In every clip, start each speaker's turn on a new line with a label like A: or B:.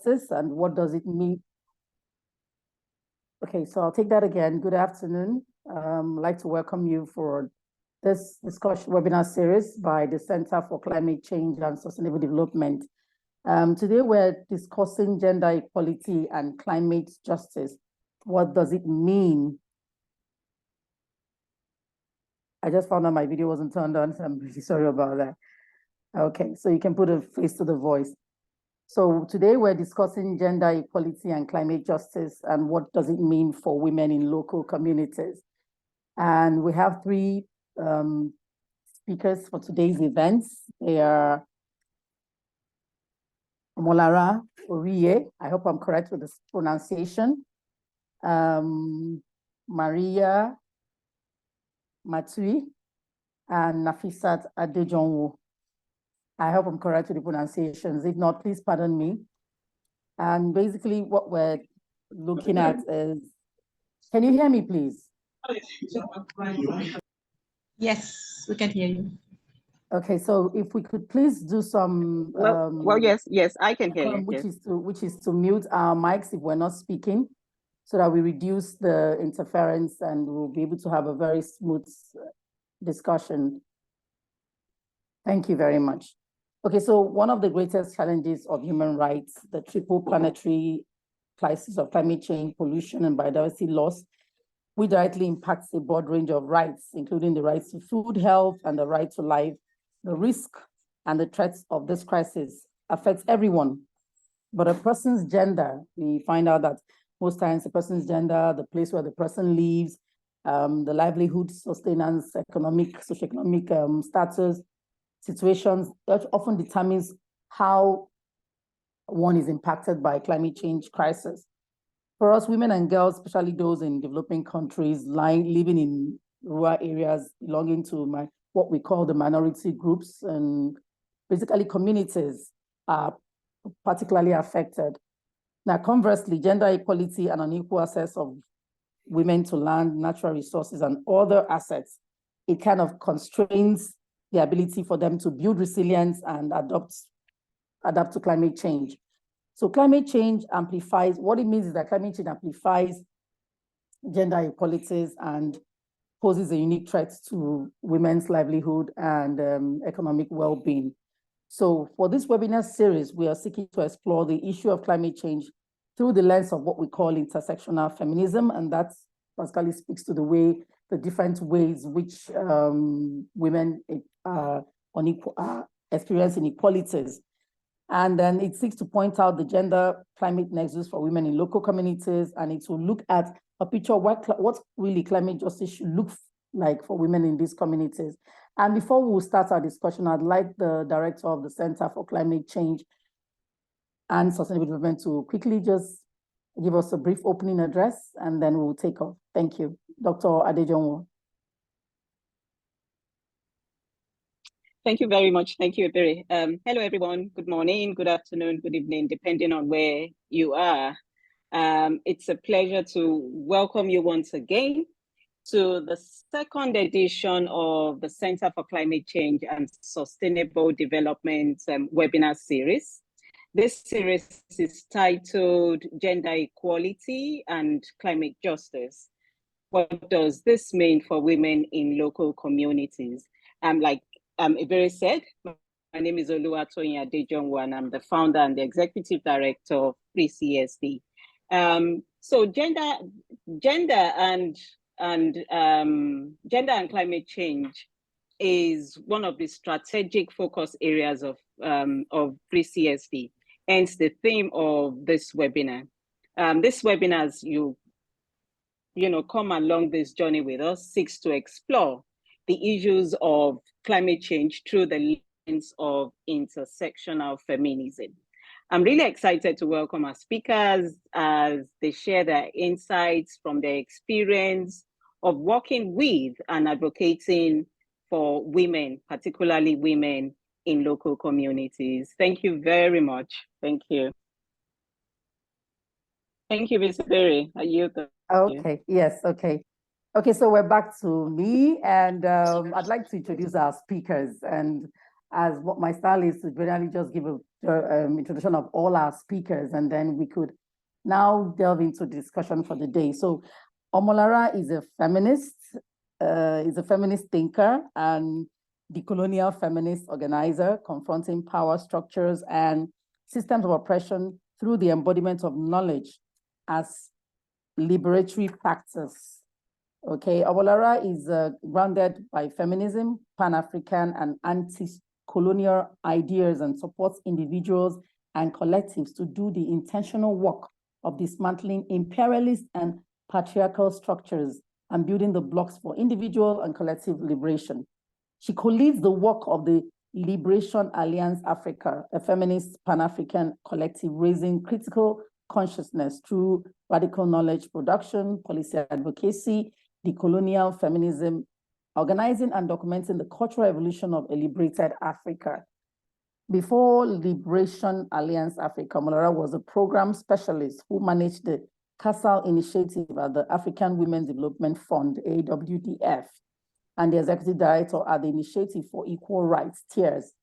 A: justice and what does it mean? Okay, so I'll take that again. Good afternoon. I'd like to welcome you for this discussion webinar series by the Center for Climate Change and Sustainable Development. Today we're discussing gender equality and climate justice. What does it mean? I just found out my video wasn't turned on, so I'm really sorry about that. Okay, so you can put a face to the voice. So today we're discussing gender equality and climate justice and what does it mean for women in local communities. And we have three speakers for today's events. They are Molara Oriye, I hope I'm correct with this pronunciation, Maria Matui, and Nafisat Adejonwo. I hope I'm correct with the pronunciations. If not, please pardon me. And basically what we're looking at is, can you hear me, please?
B: Yes, we can hear you.
A: Okay, so if we could please do some
C: yes, I can hear you.
A: Which is to mute our mics if we're not speaking, so that we reduce the interference and we'll be able to have a very smooth discussion. Thank you very much. Okay, so one of the greatest challenges of human rights, the triple planetary crisis of climate change, pollution, and biodiversity loss, which directly impacts a broad range of rights, including the rights to food, health, and the right to life. The risk and the threats of this crisis affects everyone. But a person's gender, we find out that most times a person's gender, the place where the person lives, the livelihood, sustenance, economic, socioeconomic status, situations, that often determines how one is impacted by climate change crisis. For us, women and girls, especially those in developing countries, living in rural areas, belonging to what we call the minority groups, and basically communities are particularly affected. Now, conversely, gender equality and unequal access of women to land, natural resources, and other assets, it kind of constrains the ability for them to build resilience and adapt to climate change. So climate change amplifies, what it means is that climate change amplifies gender inequalities and poses a unique threat to women's livelihood and economic well-being. So for this webinar series, we are seeking to explore the issue of climate change through the lens of what we call intersectional feminism, and that basically speaks to the different ways which women experience inequalities. And then it seeks to point out the gender climate nexus for women in local communities, and it will look at a picture of what really climate justice should look like for women in these communities. And before we start our discussion, I'd like the director of the Center for Climate Change and Sustainable Development to quickly just give us a brief opening address, and then we'll take off. Thank you. Dr. Adejonwo.
C: Thank you very much. Thank you, Ebere. Hello, everyone. Good morning, good afternoon, good evening, depending on where you are. It's a pleasure to welcome you once again to the second edition of the Center for Climate Change and Sustainable Development webinar series. This series is titled Gender Equality and Climate Justice. What does this mean for women in local communities? Like Ebere said, my name is Oluwatoyin Adejonwo, and I'm the founder and the executive director of CSD. So gender and climate change is one of the strategic focus areas of CSD, hence the theme of this webinar. This webinar, as you come along this journey with us, seeks to explore the issues of climate change through the lens of intersectional feminism. I'm really excited to welcome our speakers as they share their insights from their experience of working with and advocating for women, particularly women in local communities. Thank you very much. Thank you. Thank you, Ms. Berry.
A: Okay, yes, okay. Okay, so we're back to me, and I'd like to introduce our speakers. And as what my style is to generally just give a introduction of all our speakers, and then we could now delve into the discussion for the day. So Omolara is a feminist thinker and decolonial feminist organizer, confronting power structures and systems of oppression through the embodiment of knowledge as liberatory factors. Okay, Omolara is grounded by feminism, Pan-African and anti-colonial ideas, and supports individuals and collectives to do the intentional work of dismantling imperialist and patriarchal structures and building the blocks for individual and collective liberation. She co-leads the work of the Liberation Alliance Africa, a feminist Pan-African collective raising critical consciousness through radical knowledge production, policy advocacy, decolonial feminism, organizing and documenting the cultural evolution of a liberated Africa. Before Liberation Alliance Africa, Omolara was a program specialist who managed the CASAL initiative at the African Women Development Fund, AWDF, and the executive director at the Initiative for Equal Rights, TIERS.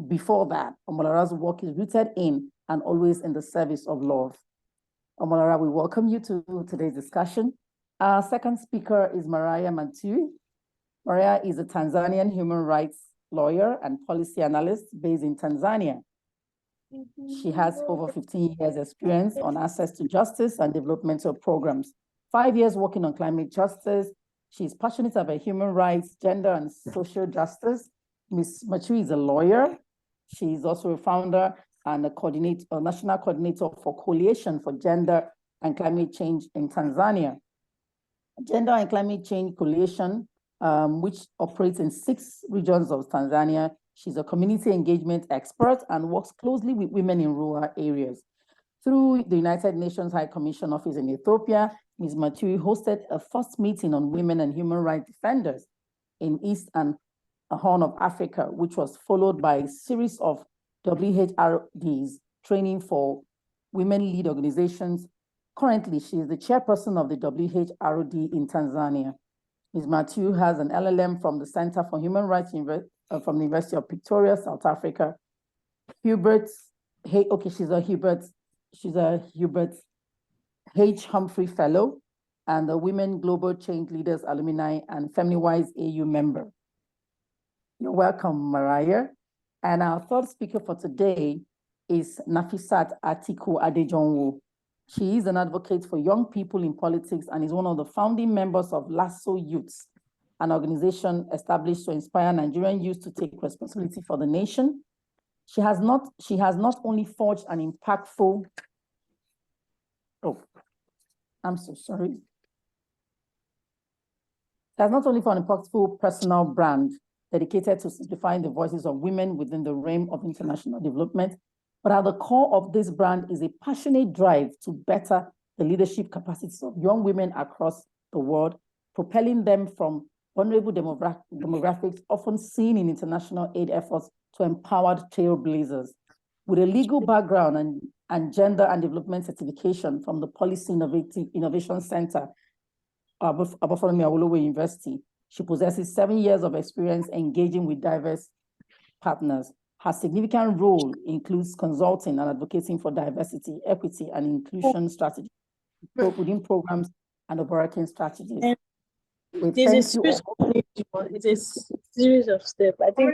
A: Before that, Omolara's work is rooted in and always in the service of love. Omolara, we welcome you to today's discussion. Our second speaker is Maria Mantui. Maria is a Tanzanian human rights lawyer and policy analyst based in Tanzania. She has over 15 years experience on access to justice and developmental programs, 5 years working on climate justice. She's passionate about human rights, gender, and social justice. Ms. Mantui is a lawyer. She's also a founder and a national coordinator for Coalition for Gender and Climate Change in Tanzania. Gender and Climate Change Coalition, which operates in 6 regions of Tanzania. She's a community engagement expert and works closely with women in rural areas. Through the United Nations High Commission Office in Ethiopia, Ms. Mantui hosted a first meeting on women and human rights defenders in East and Horn of Africa, which was followed by a series of WHRDs training for women-led organizations. Currently, she is the chairperson of the WHRD in Tanzania. Ms. Mantui has an LLM from the Center for Human Rights from the University of Pretoria, South Africa. She's a Hubert H. Humphrey Fellow and the Women Global Change Leaders Alumni and FemiWise AU member. You're welcome, Maria. And our third speaker for today is Nafisat Atiku Adejonwo. She is an advocate for young people in politics and is one of the founding members of Lasso Youths, an organization established to inspire Nigerian youth to take responsibility for the nation. She has not only forged an impactful, I'm so sorry. She has not only forged an impactful personal brand dedicated to simplifying the voices of women within the realm of international development, but at the core of this brand is a passionate drive to better the leadership capacities of young women across the world, propelling them from vulnerable demographics often seen in international aid efforts to empowered trailblazers. With a legal background and gender and development certification from the Policy Innovation Center, Obafemi Awolowo University, she possesses 7 years of experience engaging with diverse partners. Her significant role includes consulting and advocating for diversity, equity, and inclusion strategies within programs and operating strategies.
D: It's a series of steps. I think.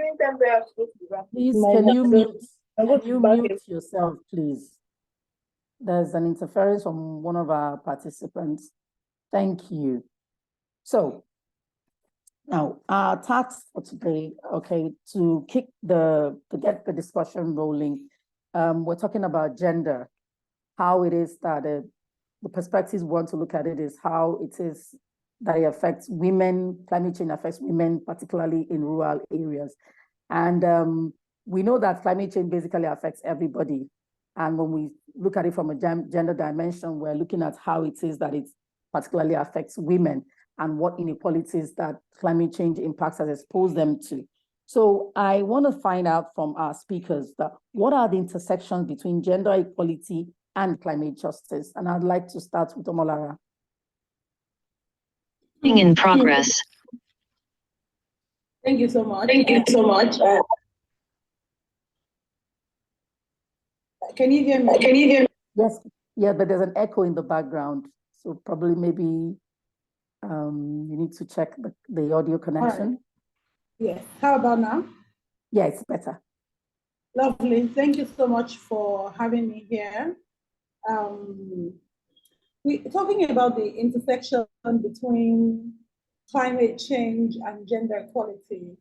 A: Please, can you mute yourself, please? There's an interference from one of our participants. Thank you. So now our task for today, okay, to get the discussion rolling, we're talking about gender, how it is that the perspectives we want to look at it is how it is that it affects women, climate change affects women, particularly in rural areas. And we know that climate change basically affects everybody. And when we look at it from a gender dimension, we're looking at how it is that it particularly affects women and what inequalities that climate change impacts has exposed them to. So I want to find out from our speakers that what are the intersections between gender equality and climate justice? And I'd like to start with Omolara.
E: In progress.
D: Thank you so much. Can you hear me?
E: Can you hear me?
A: Yes, yeah, but there's an echo in the background. So probably maybe you need to check the audio connection.
D: Yes. How about now?
A: Yeah, it's better.
D: Lovely. Thank you so much for having me here. We're talking about the intersection between climate change and gender equality.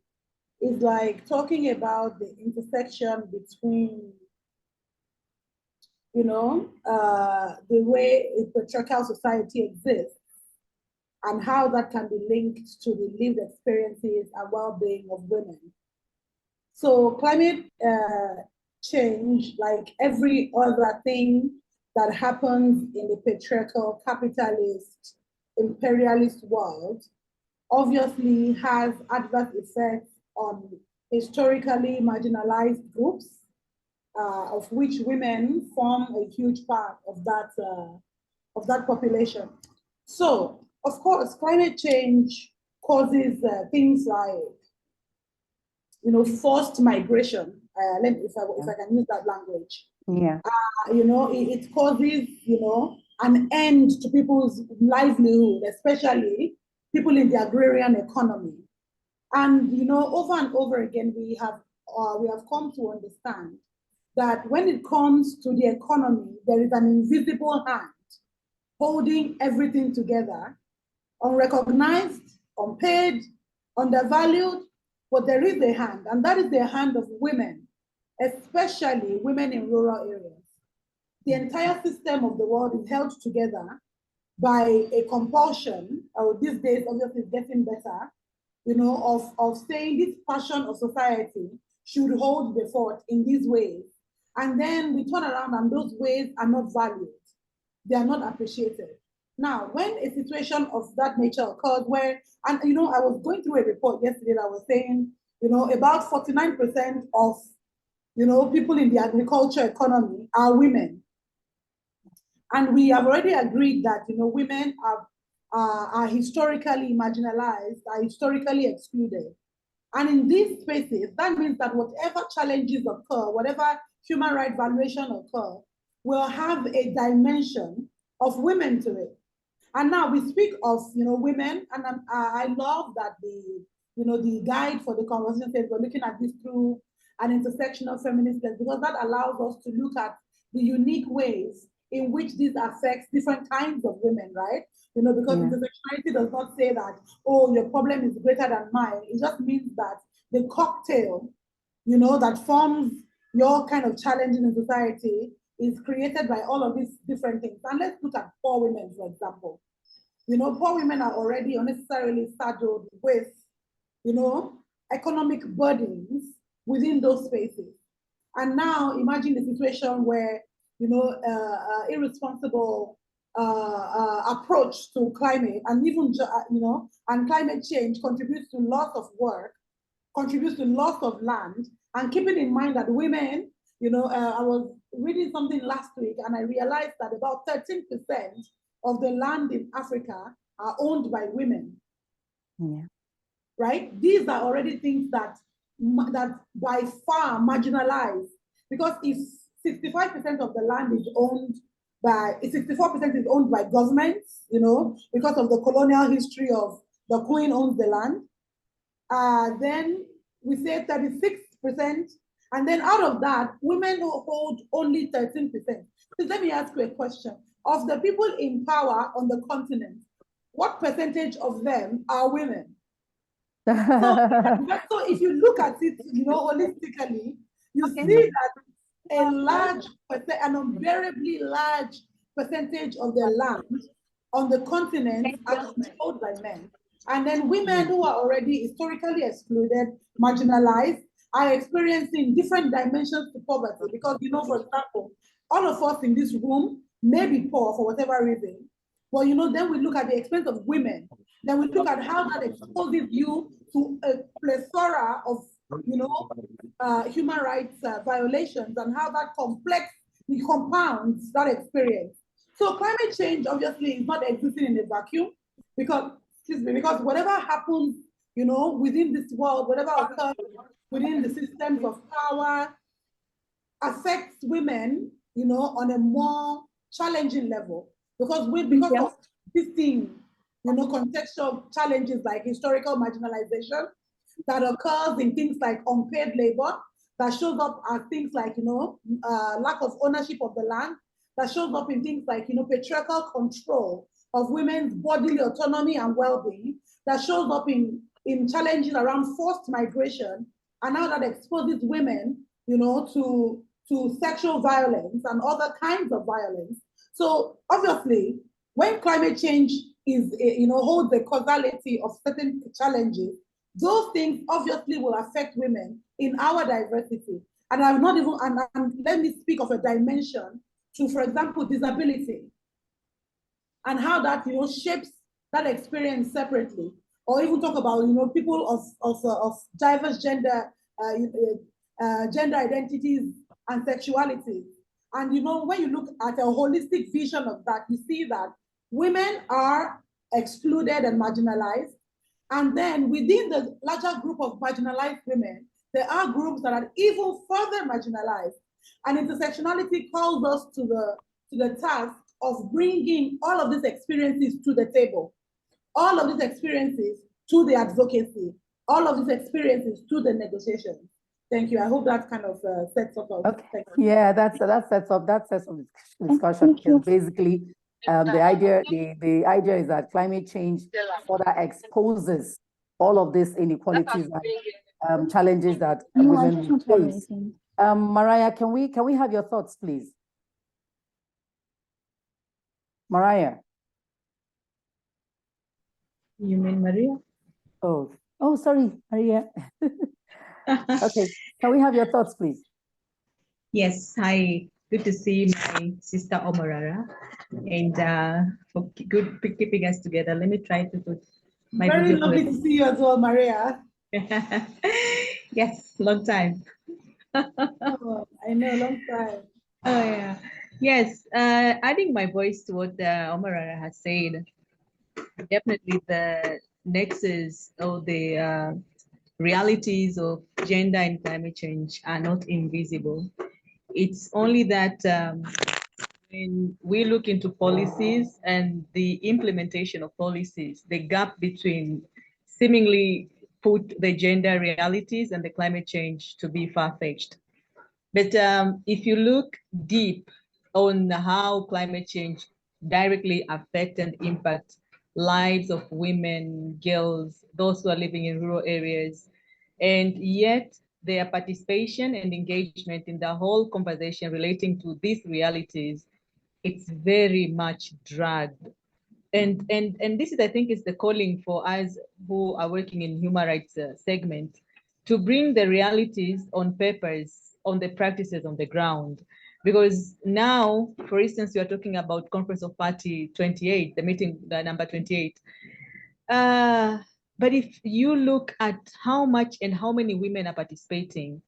D: Is like talking about the intersection between, the way a patriarchal society exists and how that can be linked to the lived experiences and well-being of women. So climate change, like every other thing that happens in the patriarchal, capitalist, imperialist world, obviously has adverse effects on historically marginalized groups, of which women form a huge part of that population. So, of course, climate change causes things like, forced migration. If I can use that language.
A: Yeah.
D: It causes, an end to people's livelihood, especially people in the agrarian economy. And, over and over again, we have come to understand that when it comes to the economy, there is an invisible hand holding everything together, unrecognized, unpaid, undervalued, but there is a hand, and that is the hand of women, especially women in rural areas. The entire system of the world is held together by a compulsion, or these days obviously it's getting better, of saying this passion of society should hold the fort in these ways. And then we turn around and those ways are not valued. They are not appreciated. Now, when a situation of that nature occurs where, and I was going through a report yesterday that was saying, about 49% of, people in the agriculture economy are women. And we have already agreed that, women are historically marginalized, are historically excluded. And in these spaces, that means that whatever challenges occur, whatever human rights violation occur, will have a dimension of women to it. And now we speak of, women, and I love that the guide for the conversation says we're looking at this through an intersectional feminist lens, because that allows us to look at the unique ways in which this affects different kinds of women, right? Because intersectionality does not say that, oh, your problem is greater than mine. It just means that the cocktail, that forms your kind of challenges in society is created by all of these different things. And let's look at poor women, for example. Poor women are already unnecessarily saddled with, economic burdens within those spaces. And now imagine the situation where, irresponsible approach to climate and even, and climate change contributes to loss of work, contributes to loss of land, and keeping in mind that women, I was reading something last week and I realized that about 13% of the land in Africa are owned by women.
A: Yeah. Right?
D: These are already things that by far marginalize, because if 65% of the land is owned by, 64% is owned by governments, because of the colonial history of the queen owns the land, then we say 36%, and then out of that, women hold only 13%. So let me ask you a question. Of the people in power on the continent, what percentage of them are women? So if you look at it, holistically, you see that a large, an unbearably large percentage of the land on the continent are controlled by men. And then women who are already historically excluded, marginalized, are experiencing different dimensions to poverty. Because, for example, all of us in this room may be poor for whatever reason. But, then we look at the expense of women. Then we look at how that exposes you to a plethora of, human rights violations, and how that compounds that experience. So climate change obviously is not existing in a vacuum, because whatever happens, within this world, whatever occurs within the systems of power affects women you know, on a more challenging level, because of this thing, you know, contextual challenges like historical marginalization that occurs in things like unpaid labor, that shows up as things like, you know, lack of ownership of the land, that shows up in things like, you know, patriarchal control of women's bodily autonomy and well-being, that shows up in challenges around forced migration, and how that exposes women, you know, to sexual violence and other kinds of violence. So obviously, when climate change is, you know, holds the causality of certain challenges, those things obviously will affect women in our diversity. And I'm not even, and let me speak of a dimension to, for example, disability, and how that, you know, shapes that experience separately. Or even talk about, you know, people of diverse gender identities and sexualities. And, you know, when you look at a holistic vision of that, you see that women are excluded and marginalized. And then within the larger group of marginalized women, there are groups that are even further marginalized. And intersectionality calls us to the task of bringing all of these experiences to the table, all of these experiences to the advocacy, all of these experiences to the negotiations. Thank you. I hope that kind of sets up.
A: Okay. Yeah, that sets up discussion. Basically, the idea is that climate change further exposes all of these inequalities and challenges that women face. Mariah, can we have your thoughts, please? Mariah.
B: You mean Maria?
A: Oh, sorry, Maria. Okay, can we have your thoughts, please?
B: Yes, hi. Good to see my sister Omarara, and for good keeping us together. Let me try to put my
D: very lovely to see you as well, Maria.
B: Yes, long time.
D: Oh, I know, long time.
B: Oh yeah. Yes, adding my voice to what Omarara has said, definitely the nexus or the realities of gender and climate change are not invisible. It's only that when we look into policies and the implementation of policies, the gap between seemingly put the gender realities and the climate change to be far-fetched. But if you look deep on how climate change directly affect and impact lives of women, girls, those who are living in rural areas, and yet their participation and engagement in the whole conversation relating to these realities, it's very much dragged. And this is, I think, is the calling for us who are working in human rights segment, to bring the realities on papers, on the practices on the ground. Because now, for instance, we are talking about Conference of Party 28, the meeting, the number 28. But if you look at how much and how many women are participating,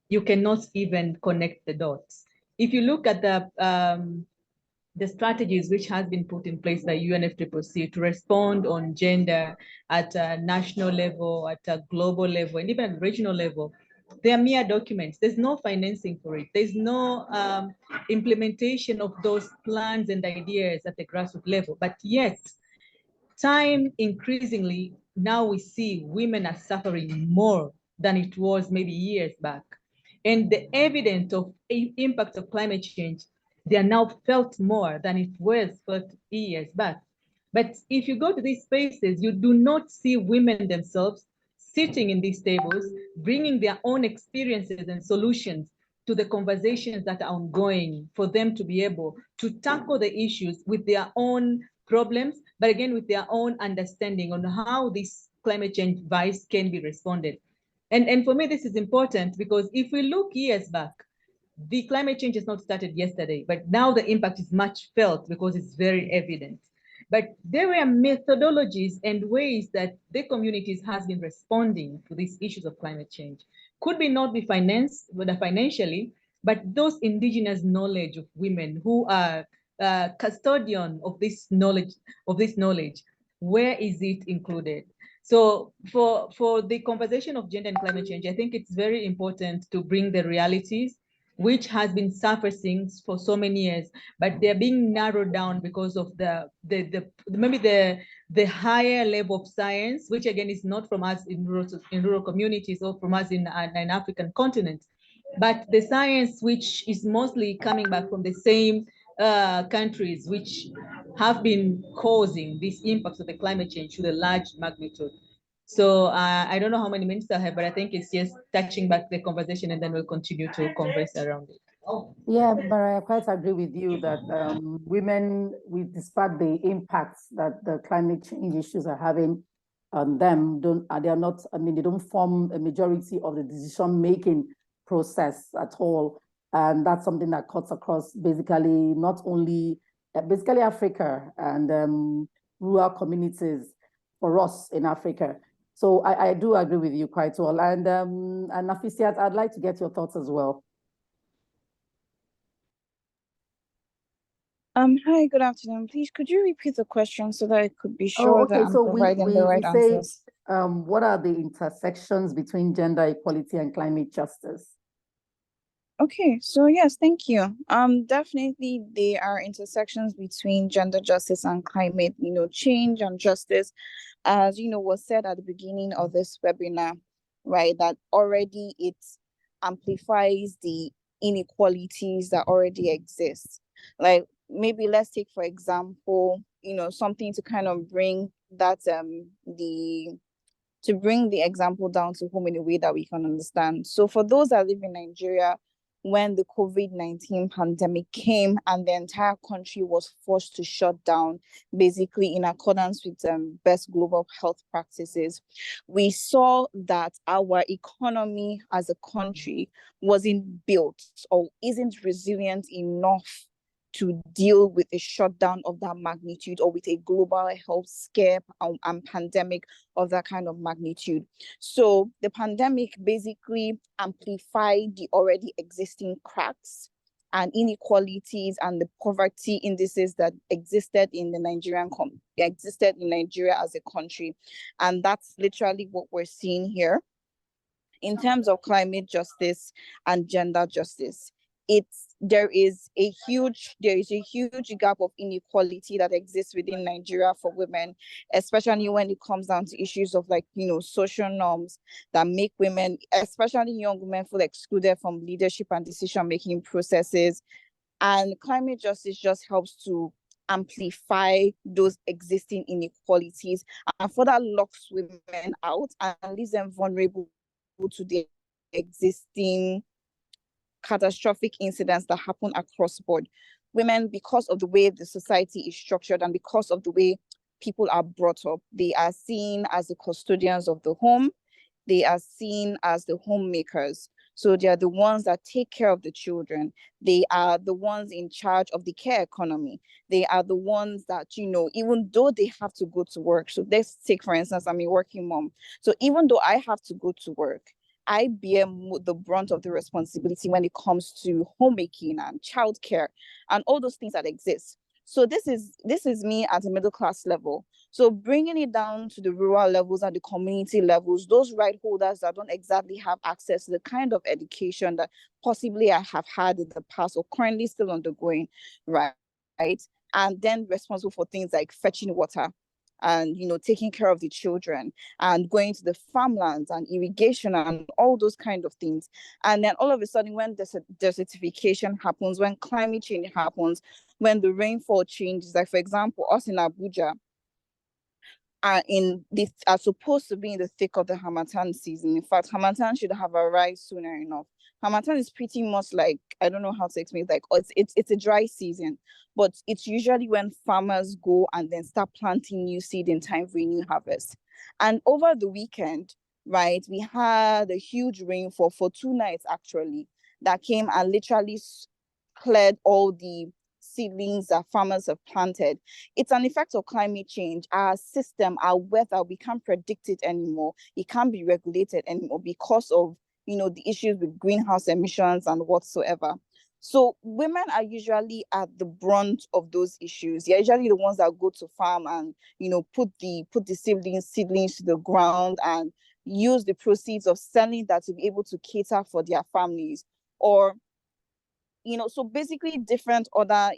B: you cannot even connect the dots. If you look at the strategies which has been put in place by UNFCCC to respond on gender at a national level, at a global level, and even regional level, they are mere documents. There's no financing for it. There's no implementation of those plans and ideas at the grassroots level. But yet, time increasingly, now we see women are suffering more than it was maybe years back. And the evidence of impact of climate change, they are now felt more than it was felt years back. But if you go to these spaces, you do not see women themselves sitting in these tables, bringing their own experiences and solutions to the conversations that are ongoing, for them to be able to tackle the issues with their own problems, but again, with their own understanding on how this climate change vice can be responded. And for me, this is important because if we look years back, the climate change has not started yesterday, but now the impact is much felt because it's very evident. But there were methodologies and ways that the communities has been responding to these issues of climate change. Could be not be financed, whether financially, but those indigenous knowledge of women who are custodian of this knowledge, where is it included? So for the conversation of gender and climate change, I think it's very important to bring the realities which has been surfacing for so many years, but they're being narrowed down because of maybe the higher level of science, which again is not from us in rural communities or from us in an African continent, but the science which is mostly coming back from the same countries which have been causing these impacts of the climate change to a large magnitude. So I don't know how many minutes I have, but I think it's just touching back the conversation, and then we'll continue to converse around it.
A: Yeah, but I quite agree with you that women, despite the impacts that the climate change issues are having on them, they are not, I mean, they don't form a majority of the decision-making process at all. And that's something that cuts across basically not only, basically Africa and rural communities for us in Africa. So I do agree with you quite well. And Nafisiat, I'd like to get your thoughts as well.
E: Hi, good afternoon. Please, could you repeat the question so that I could be sure that I'm providing the right answers?
A: What are the intersections between gender equality and climate justice?
E: Okay, so yes, thank you. Definitely there are intersections between gender justice and climate, change and justice, as was said at the beginning of this webinar, right? That already it amplifies the inequalities that already exist. Like maybe let's take, for example, something to kind of bring that to bring the example down to home in a way that we can understand. So for those that live in Nigeria, when the COVID-19 pandemic came and the entire country was forced to shut down, basically in accordance with best global health practices, we saw that our economy as a country wasn't built or isn't resilient enough to deal with a shutdown of that magnitude or with a global health scare and pandemic of that kind of magnitude. So the pandemic basically amplified the already existing cracks and inequalities and the poverty indices that existed in Nigeria as a country. And that's literally what we're seeing here. In terms of climate justice and gender justice, there is a huge gap of inequality that exists within Nigeria for women, especially when it comes down to issues of social norms that make women, especially young women, feel excluded from leadership and decision-making processes. And climate justice just helps to amplify those existing inequalities and further locks women out and leaves them vulnerable to the existing catastrophic incidents that happen across board. Women, because of the way the society is structured and because of the way people are brought up, they are seen as the custodians of the home. They are seen as the homemakers. So they are the ones that take care of the children. They are the ones in charge of the care economy. They are the ones that, even though they have to go to work. So let's take, for instance, I'm a working mom. So even though I have to go to work, I bear the brunt of the responsibility when it comes to homemaking and childcare and all those things that exist. So this is me at a middle class level. So bringing it down to the rural levels and the community levels, those right holders that don't exactly have access to the kind of education that possibly I have had in the past or currently still undergoing, right? And then responsible for things like fetching water and taking care of the children and going to the farmlands and irrigation and all those kind of things. And then all of a sudden, when desertification happens, when climate change happens, when the rainfall changes, like for example, us in Abuja are supposed to be in the thick of the Harmattan season. In fact, Harmattan should have arrived sooner enough. Harmattan is pretty much like, I don't know how to explain it, like it's a dry season, but it's usually when farmers go and then start planting new seed in time for a new harvest. And over the weekend, right, we had a huge rainfall for 2 nights actually that came and literally cleared all the seedlings that farmers have planted. It's an effect of climate change. Our system, our weather, we can't predict it anymore. It can't be regulated anymore because of the issues with greenhouse emissions and whatsoever. So women are usually at the brunt of those issues. They're usually the ones that go to farm and put the seedlings to the ground and use the proceeds of selling that to be able to cater for their families. Or so basically different other,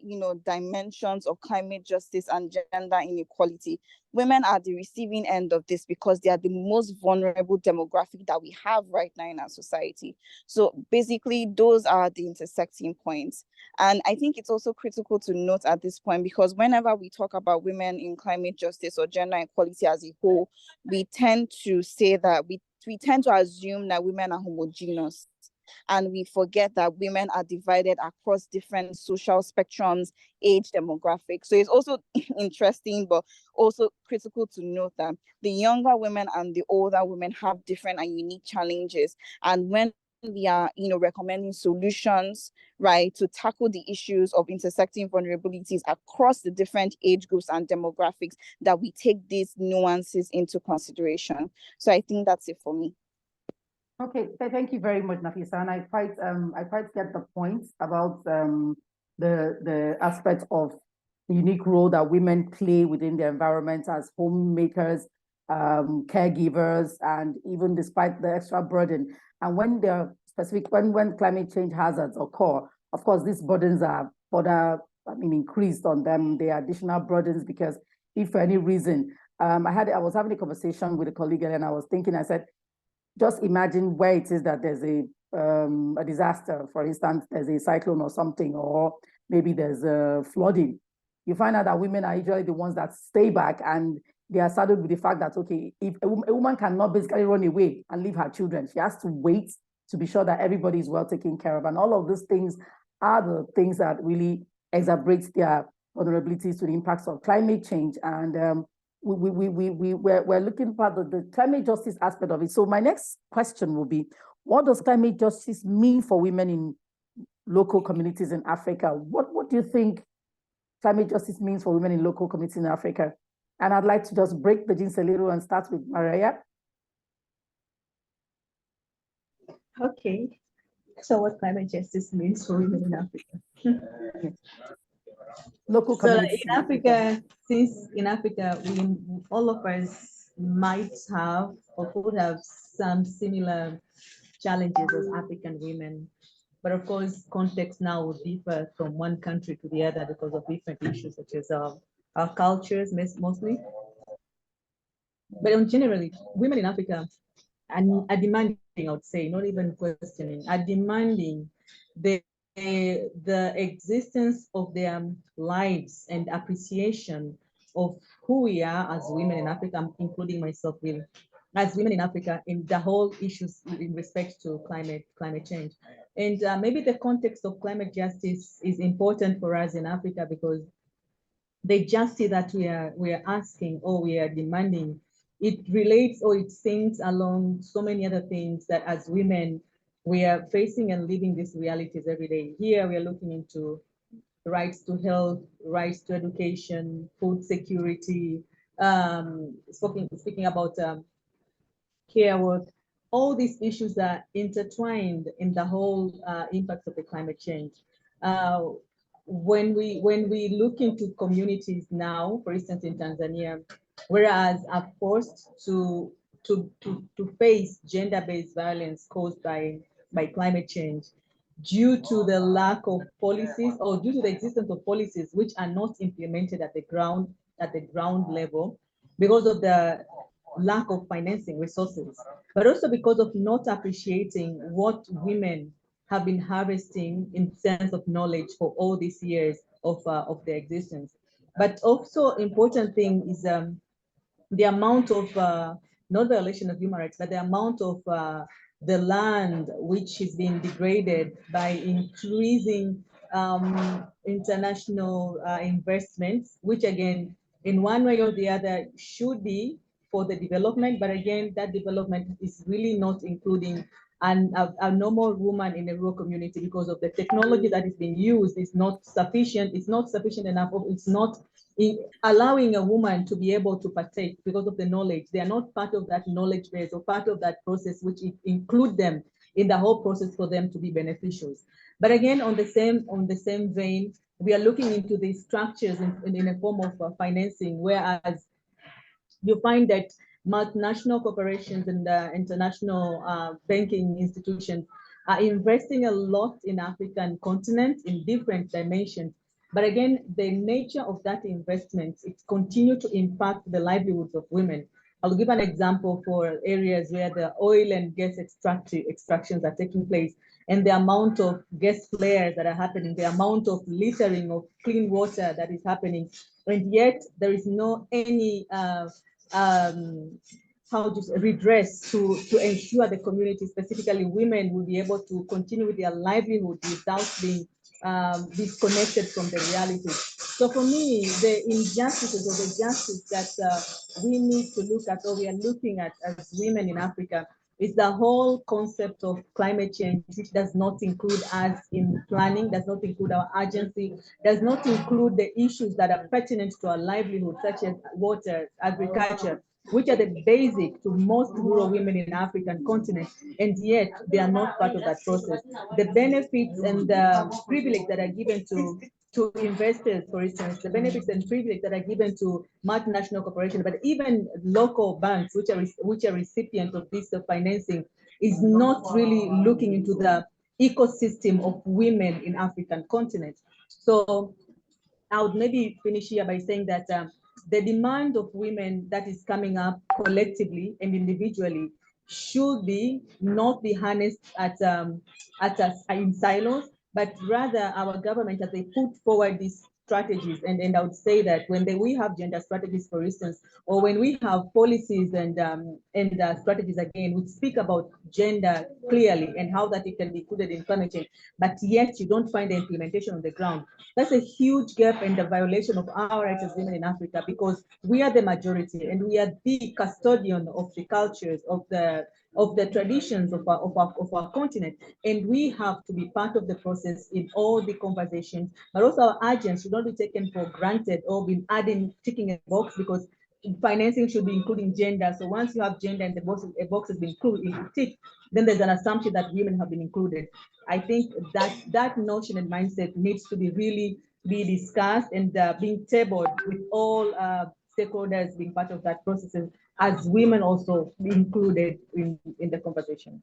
E: dimensions of climate justice and gender inequality. Women are the receiving end of this because they are the most vulnerable demographic that we have right now in our society. So basically, those are the intersecting points. And I think it's also critical to note at this point, because whenever we talk about women in climate justice or gender equality as a whole, we tend to say that we tend to assume that women are homogeneous. And we forget that women are divided across different social spectrums, age demographics. So it's also interesting, but also critical to note that the younger women and the older women have different and unique challenges. And when we are, recommending solutions, right, to tackle the issues of intersecting vulnerabilities across the different age groups and demographics, that we take these nuances into consideration. So I think that's it for me.
A: Okay, thank you very much, Nafisa. And I quite get the point about the aspect of the unique role that women play within the environment as homemakers, caregivers, and even despite the extra burden. And when the specific when climate change hazards occur, of course, these burdens are further, increased on them. They are additional burdens because if for any reason, I was having a conversation with a colleague and I was thinking, I said, just imagine where it is that there's a disaster. For instance, there's a cyclone or something, or maybe there's a flooding. You find out that women are usually the ones that stay back, and they are saddled with the fact that, okay, if a woman cannot basically run away and leave her children, she has to wait to be sure that everybody is well taken care of. And all of these things are the things that really exacerbate their vulnerabilities to the impacts of climate change. And we're looking for the climate justice aspect of it. So my next question will be, what does climate justice mean for women in local communities in Africa? What do you think climate justice means for women in local communities in Africa? And I'd like to just break the jinx a little and start with Maria.
B: Okay, so what climate justice means for women in Africa?
A: Local communities.
B: So in Africa, since in Africa, all of us might have or could have some similar challenges as African women. But of course, context now will differ from one country to the other because of different issues such as our cultures mostly. But generally, women in Africa are demanding, I would say, not even questioning, are demanding the existence of their lives and appreciation of who we are as women in Africa, including myself, really, as women in Africa, in the whole issues in respect to climate change. And maybe the context of climate justice is important for us in Africa because the justice that we are asking or we are demanding, it relates or it sinks along so many other things that as women, we are facing and living these realities every day. Here, we are looking into rights to health, rights to education, food security, speaking about care work. All these issues are intertwined in the whole impacts of the climate change. When we look into communities now, for instance, in Tanzania, whereas are forced to face gender-based violence caused by climate change due to the lack of policies or due to the existence of policies which are not implemented at the ground level because of the lack of financing resources, but also because of not appreciating what women have been harvesting in sense of knowledge for all these years of their existence. But also important thing is the amount of, not violation of human rights, but the amount of the land which is being degraded by increasing international investments, which again, in one way or the other should be for the development, but again, that development is really not including a normal woman in a rural community because of the technology that is being used is not sufficient. It's not sufficient enough. It's not allowing a woman to be able to partake because of the knowledge. They are not part of that knowledge base or part of that process, which include them in the whole process for them to be beneficiaries. But again, on the same vein, we are looking into these structures in a form of financing, whereas you find that multinational corporations and international banking institutions are investing a lot in African continent in different dimensions. But again, the nature of that investment, it continues to impact the livelihoods of women. I'll give an example for areas where the oil and gas extractions are taking place, and the amount of gas flares that are happening, the amount of littering of clean water that is happening, and yet there is no any redress to ensure the community, specifically women, will be able to continue with their livelihood without being disconnected from the reality. So for me, the injustices or the justice that we need to look at, or we are looking at as women in Africa, is the whole concept of climate change, which does not include us in planning, does not include our agency, does not include the issues that are pertinent to our livelihood, such as water, agriculture, which are the basic to most rural women in African continent, and yet they are not part of that process. The benefits and the privilege that are given to investors, for instance, the benefits and privilege that are given to multinational corporations, but even local banks, which are recipients of this financing, is not really looking into the ecosystem of women in African continent. So I would maybe finish here by saying that the demand of women that is coming up collectively and individually should be not be harnessed in silos, but rather our government, as they put forward these strategies, and I would say that when we have gender strategies, for instance, or when we have policies and strategies again, we speak about gender clearly and how that it can be included in climate change, but yet you don't find the implementation on the ground. That's a huge gap and a violation of our rights as women in Africa, because we are the majority and we are the custodian of the cultures, of the traditions of our continent, and we have to be part of the process in all the conversations. But also our agents should not be taken for granted or be ticking a box, because financing should be including gender. So once you have gender and a box has been ticked, then there's an assumption that women have been included. I think that notion and mindset needs to be really be discussed and being tabled with all stakeholders being part of that process, as women also be included in the conversation.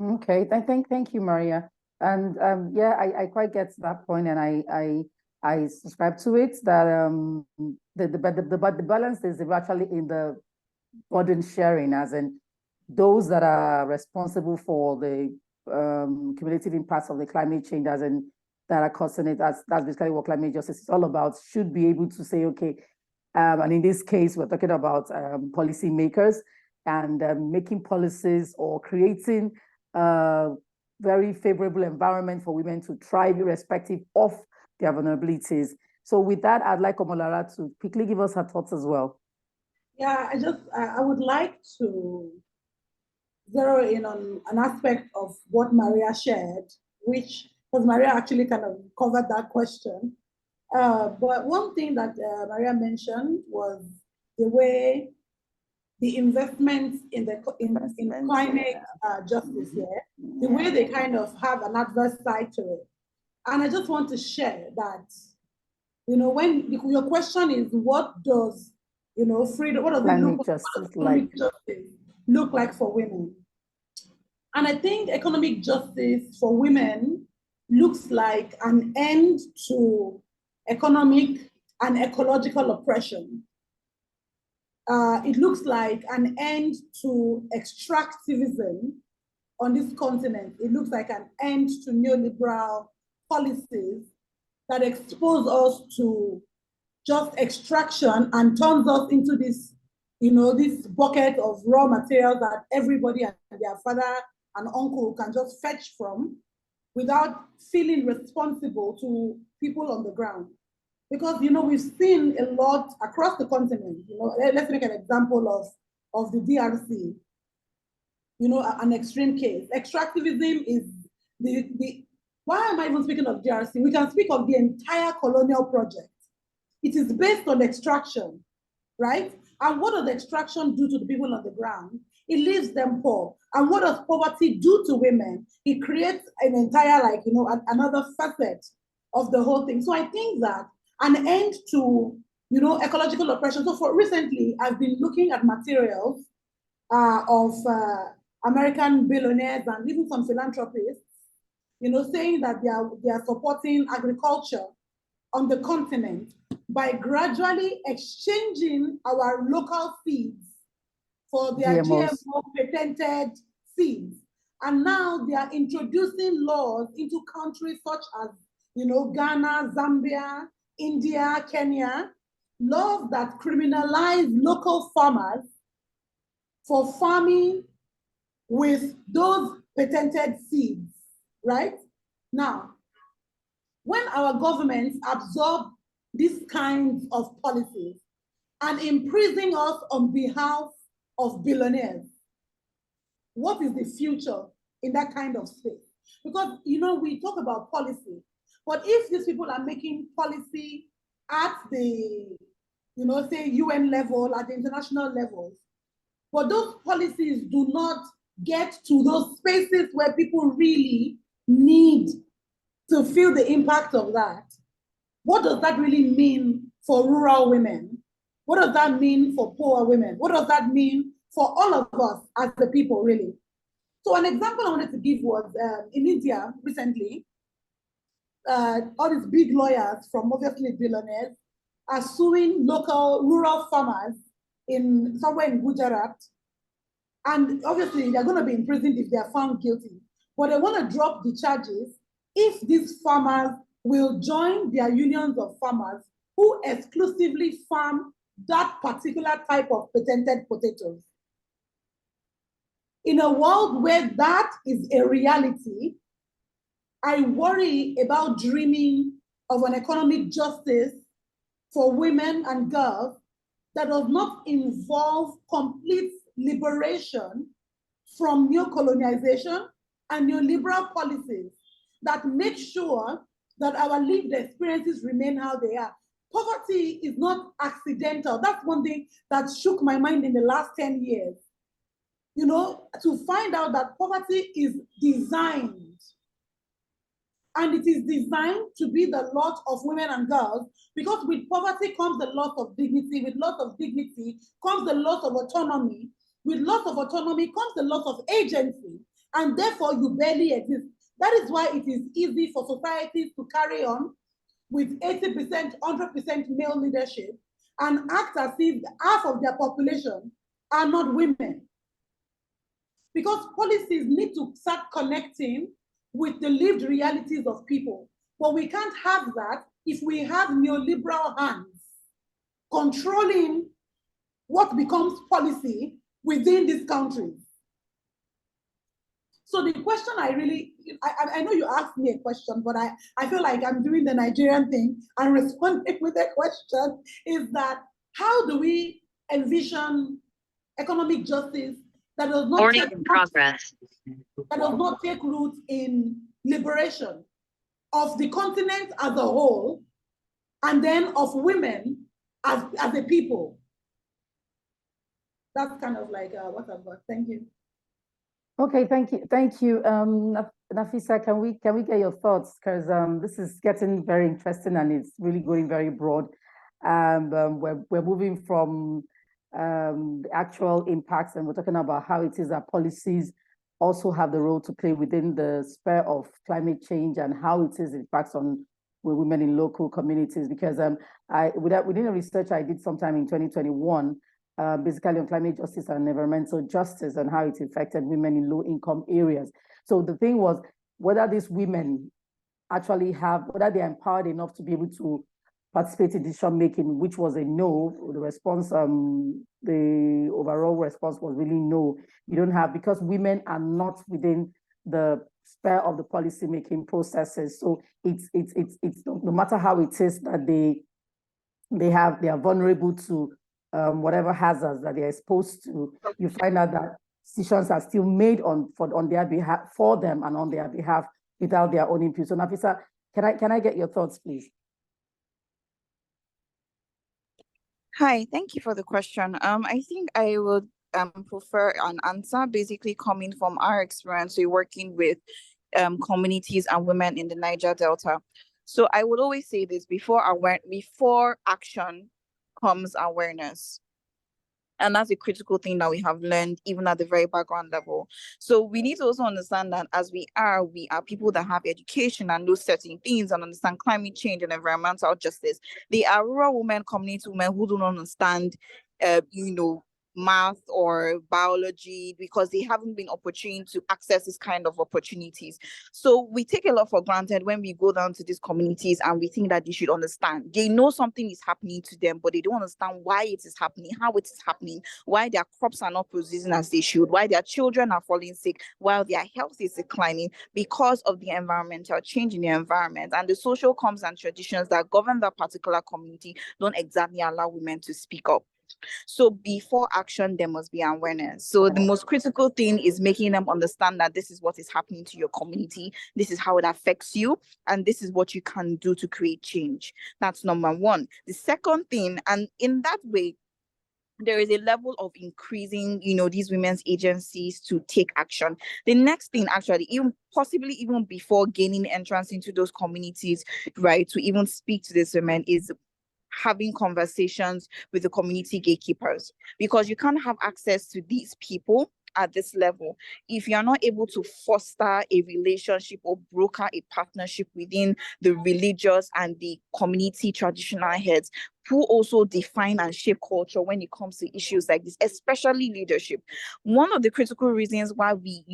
A: Okay, thank you, Maria. And yeah, I quite get to that point, and I subscribe to it, that the balance is actually in the burden sharing, as in those that are responsible for the cumulative impacts of the climate change, as in that are causing it, that's basically what climate justice is all about, should be able to say, okay, and in this case, we're talking about policy makers and making policies or creating a very favorable environment for women to thrive irrespective of their vulnerabilities. So with that, I'd like Omolara to quickly give us her thoughts as well.
D: Yeah, I would like to zero in on an aspect of what Maria shared, which, because Maria actually kind of covered that question. But one thing that Maria mentioned was the way the investments in climate justice here, the way they kind of have an adverse side to it. And I just want to share that, when your question is, what does, freedom, what does economic justice look like for women? And I think economic justice for women looks like an end to economic and ecological oppression. It looks like an end to extractivism on this continent. It looks like an end to neoliberal policies that expose us to just extraction and turns us into this, this bucket of raw materials that everybody and their father and uncle can just fetch from without feeling responsible to people on the ground. Because, we've seen a lot across the continent. Let's make an example of the DRC, an extreme case. Extractivism is why am I even speaking of DRC? We can speak of the entire colonial project. It is based on extraction, right? And what does extraction do to the people on the ground? It leaves them poor. And what does poverty do to women? It creates an entire, another facet of the whole thing. So I think that an end to, ecological oppression. So for recently, I've been looking at materials of American billionaires and even some philanthropists, saying that they are supporting agriculture on the continent by gradually exchanging our local seeds for their GMO patented seeds. And now they are introducing laws into countries such as, Ghana, Zambia, India, Kenya, laws that criminalize local farmers for farming with those patented seeds, right? Now, when our governments absorb these kinds of policies and imprison us on behalf of billionaires, what is the future in that kind of space? Because, we talk about policy, but if these people are making policy at the, say UN level, at the international levels, but those policies do not get to those spaces where people really need to feel the impact of that, what does that really mean for rural women? What does that mean for poor women? What does that mean for all of us as the people, really? So an example I wanted to give was in India recently, all these big lawyers from obviously billionaires are suing local rural farmers somewhere in Gujarat. And obviously they're going to be imprisoned if they are found guilty. But they want to drop the charges if these farmers will join their unions of farmers who exclusively farm that particular type of patented potatoes. In a world where that is a reality, I worry about dreaming of an economic justice for women and girls that does not involve complete liberation from neocolonization and neoliberal policies that make sure that our lived experiences remain how they are. Poverty is not accidental. That's one thing that shook my mind in the last 10 years. To find out that poverty is designed, and it is designed to be the lot of women and girls, because with poverty comes the loss of dignity, with loss of dignity comes the loss of autonomy, with loss of autonomy comes the loss of agency, and therefore you barely exist. That is why it is easy for societies to carry on with 80%, 100% male leadership and act as if half of their population are not women. Because policies need to start connecting with the lived realities of people. But we can't have that if we have neoliberal hands controlling what becomes policy within these countries. So the question I know you asked me a question, but I feel like I'm doing the Nigerian thing and responding with a question, is that how do we envision economic justice that does not take root in liberation of the continent as a whole, and then of women as a people? That's kind of like what I've got. Thank you.
A: Okay, thank you. Nafisa, can we get your thoughts? Because this is getting very interesting and it's really going very broad. We're moving from the actual impacts, and we're talking about how it is that policies also have the role to play within the sphere of climate change and how it is impacts on women in local communities. Because within a research I did sometime in 2021, basically on climate justice and environmental justice and how it affected women in low-income areas. So the thing was whether these women actually whether they're empowered enough to be able to participate in decision-making, which was a no. The response, the overall response was really no. You don't have, because women are not within the sphere of the policy-making processes. So it's no matter how it is that they are vulnerable to whatever hazards that they're exposed to, you find out that decisions are still made on their behalf, for them and on their behalf, without their own input. So Nafisa, can I get your thoughts, please?
E: Hi, thank you for the question. I think I would prefer an answer basically coming from our experience working with communities and women in the Niger Delta. So I would always say this: before action comes awareness. And that's a critical thing that we have learned even at the very background level. So we need to also understand that as we are people that have education and know certain things and understand climate change and environmental justice. They are rural women, community women who don't understand, math or biology because they haven't been opportune to access this kind of opportunities. So we take a lot for granted when we go down to these communities and we think that they should understand. They know something is happening to them, but they don't understand why it is happening, how it is happening, why their crops are not producing as they should, why their children are falling sick, while their health is declining because of the environmental change in the environment. And the social norms and traditions that govern that particular community don't exactly allow women to speak up. So before action, there must be awareness. So the most critical thing is making them understand that this is what is happening to your community, this is how it affects you, and this is what you can do to create change. That's number one. The second thing, and in that way, there is a level of increasing, these women's agencies to take action. The next thing, actually, possibly even before gaining entrance into those communities, right, to even speak to these women is having conversations with the community gatekeepers, because you can't have access to these people at this level if you're not able to foster a relationship or broker a partnership within the religious and the community traditional heads who also define and shape culture when it comes to issues like this, especially leadership. One of the critical reasons why we,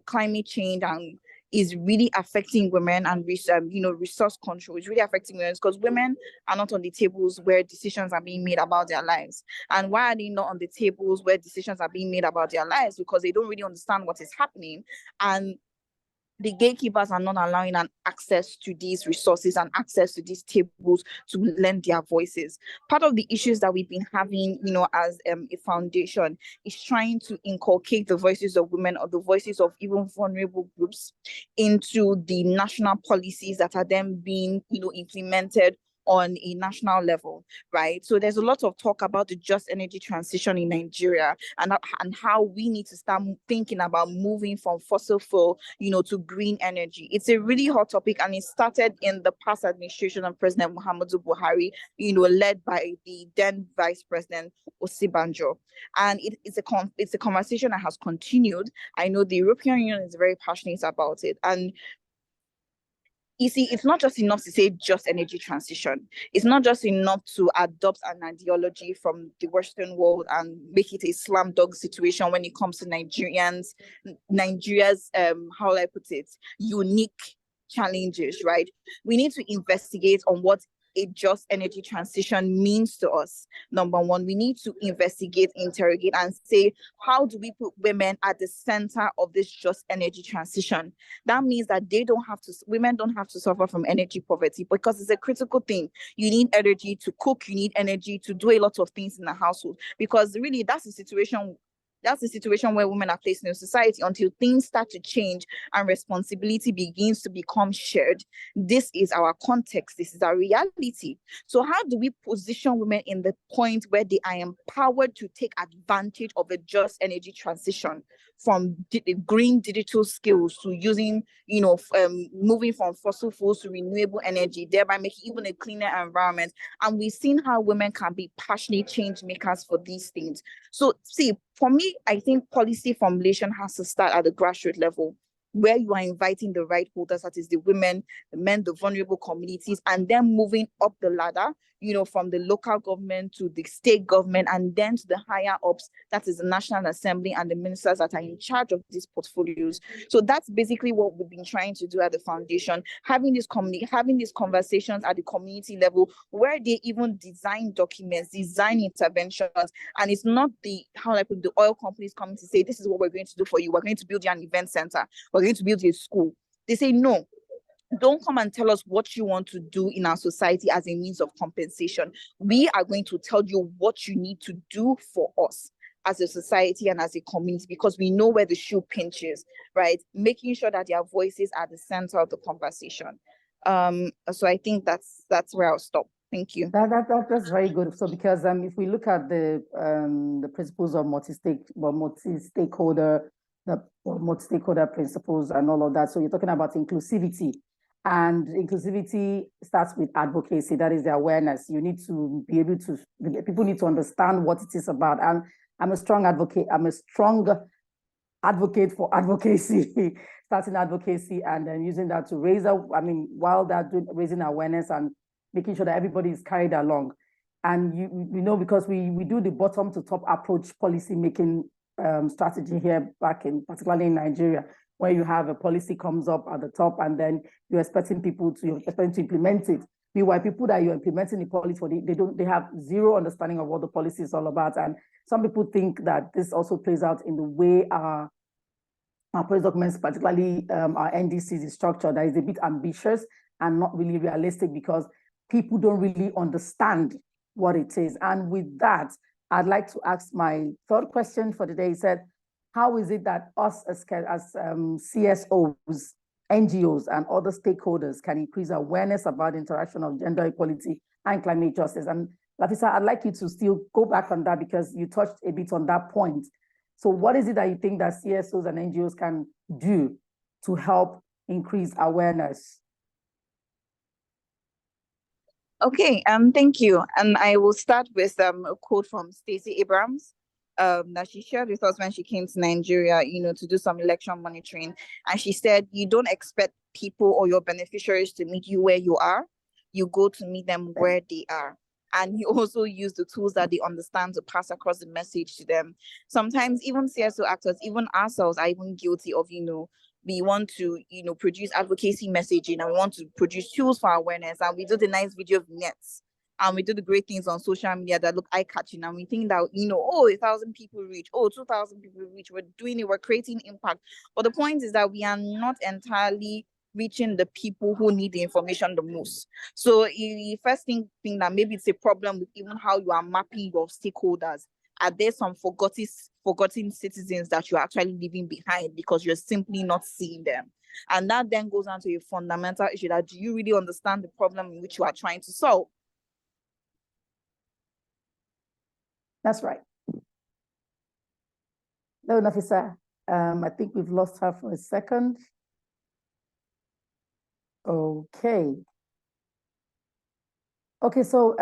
E: climate change and is really affecting women and resource control is really affecting women because women are not on the tables where decisions are being made about their lives. And why are they not on the tables where decisions are being made about their lives? Because they don't really understand what is happening, and the gatekeepers are not allowing an access to these resources and access to these tables to lend their voices. Part of the issues that we've been having, as a foundation is trying to inculcate the voices of women or the voices of even vulnerable groups into the national policies that are then being, implemented on a national level, right? So there's a lot of talk about the just energy transition in Nigeria and how we need to start thinking about moving from fossil fuel, to green energy. It's a really hot topic, and it started in the past administration of President Muhammadu Buhari, led by the then Vice President Osibanjo. And it's a conversation that has continued. I know the European Union is very passionate about it. And you see, it's not just enough to say just energy transition. It's not just enough to adopt an ideology from the Western world and make it a slam dunk situation when it comes to Nigeria's, how will I put it, unique challenges, right? We need to investigate on what a just energy transition means to us. Number one, we need to investigate, interrogate, and say, how do we put women at the center of this just energy transition? That means that women don't have to suffer from energy poverty, because it's a critical thing. You need energy to cook, you need energy to do a lot of things in the household, because really that's the situation where women are placed in society until things start to change and responsibility begins to become shared. This is our context. This is our reality. So how do we position women in the point where they are empowered to take advantage of a just energy transition, from green digital skills to using, moving from fossil fuels to renewable energy, thereby making even a cleaner environment? And we've seen how women can be passionate change makers for these things. So see, for me, I think policy formulation has to start at the grassroots level, where you are inviting the right holders, that is the women, the men, the vulnerable communities, and then moving up the ladder, from the local government to the state government, and then to the higher ups, that is the National Assembly and the ministers that are in charge of these portfolios. So that's basically what we've been trying to do at the foundation, having these conversations at the community level, where they even design documents, design interventions, and it's not the oil companies coming to say, this is what we're going to do for you. We're going to build you an event center. We're going to build you a school. They say, no, don't come and tell us what you want to do in our society as a means of compensation. We are going to tell you what you need to do for us as a society and as a community, because we know where the shoe pinches, right? Making sure that their voices are the center of the conversation. So I think that's where I'll stop. Thank you.
A: That's very good. So because if we look at the principles of multi-stakeholder principles and all of that, so you're talking about inclusivity. And inclusivity starts with advocacy, that is the awareness. You need to be able to, people need to understand what it is about. And I'm a strong advocate for advocacy, starting advocacy and then using that to raise, while they're raising awareness and making sure that everybody is carried along. And you know, because we do the bottom to top approach policy making strategy here particularly in Nigeria, where you have a policy comes up at the top and then you're expecting to implement it. Meanwhile, people that you're implementing the policy for, they have zero understanding of what the policy is all about. And some people think that this also plays out in the way our policy documents, particularly our NDCs, is structured, that is a bit ambitious and not really realistic because people don't really understand what it is. And with that, I'd like to ask my third question for today. He said, how is it that us as CSOs, NGOs, and other stakeholders can increase awareness about the interaction of gender equality and climate justice? And Lafisa, I'd like you to still go back on that because you touched a bit on that point. So what is it that you think that CSOs and NGOs can do to help increase awareness?
E: Okay, thank you. And I will start with a quote from Stacey Abrams that she shared with us when she came to Nigeria, to do some election monitoring. And she said, you don't expect people or your beneficiaries to meet you where you are. You go to meet them where they are. And you also use the tools that they understand to pass across the message to them. Sometimes even CSO actors, even ourselves, are even guilty of, we want to, produce advocacy messaging and we want to produce tools for awareness. And we do the nice video vignettes and we do the great things on social media that look eye-catching. And we think that, 1,000 people reach, 2,000 people reach, we're doing it, we're creating impact. But the point is that we are not entirely reaching the people who need the information the most. So the first thing that maybe it's a problem with even how you are mapping your stakeholders. Are there some forgotten citizens that you're actually leaving behind because you're simply not seeing them? And that then goes on to a fundamental issue that do you really understand the problem in which you are trying to solve?
A: That's right. No, Nafisa, I think we've lost her for a second. Okay. Okay, so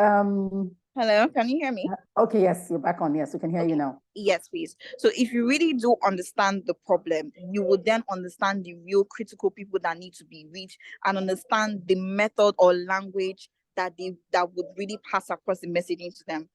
E: hello, can you hear me?
A: Okay, yes, you're back on. Yes, we can hear you now.
E: Yes, please. So if you really do understand the problem, you will then understand the real critical people that need to be reached and understand the method or language that would really pass across the messaging to them.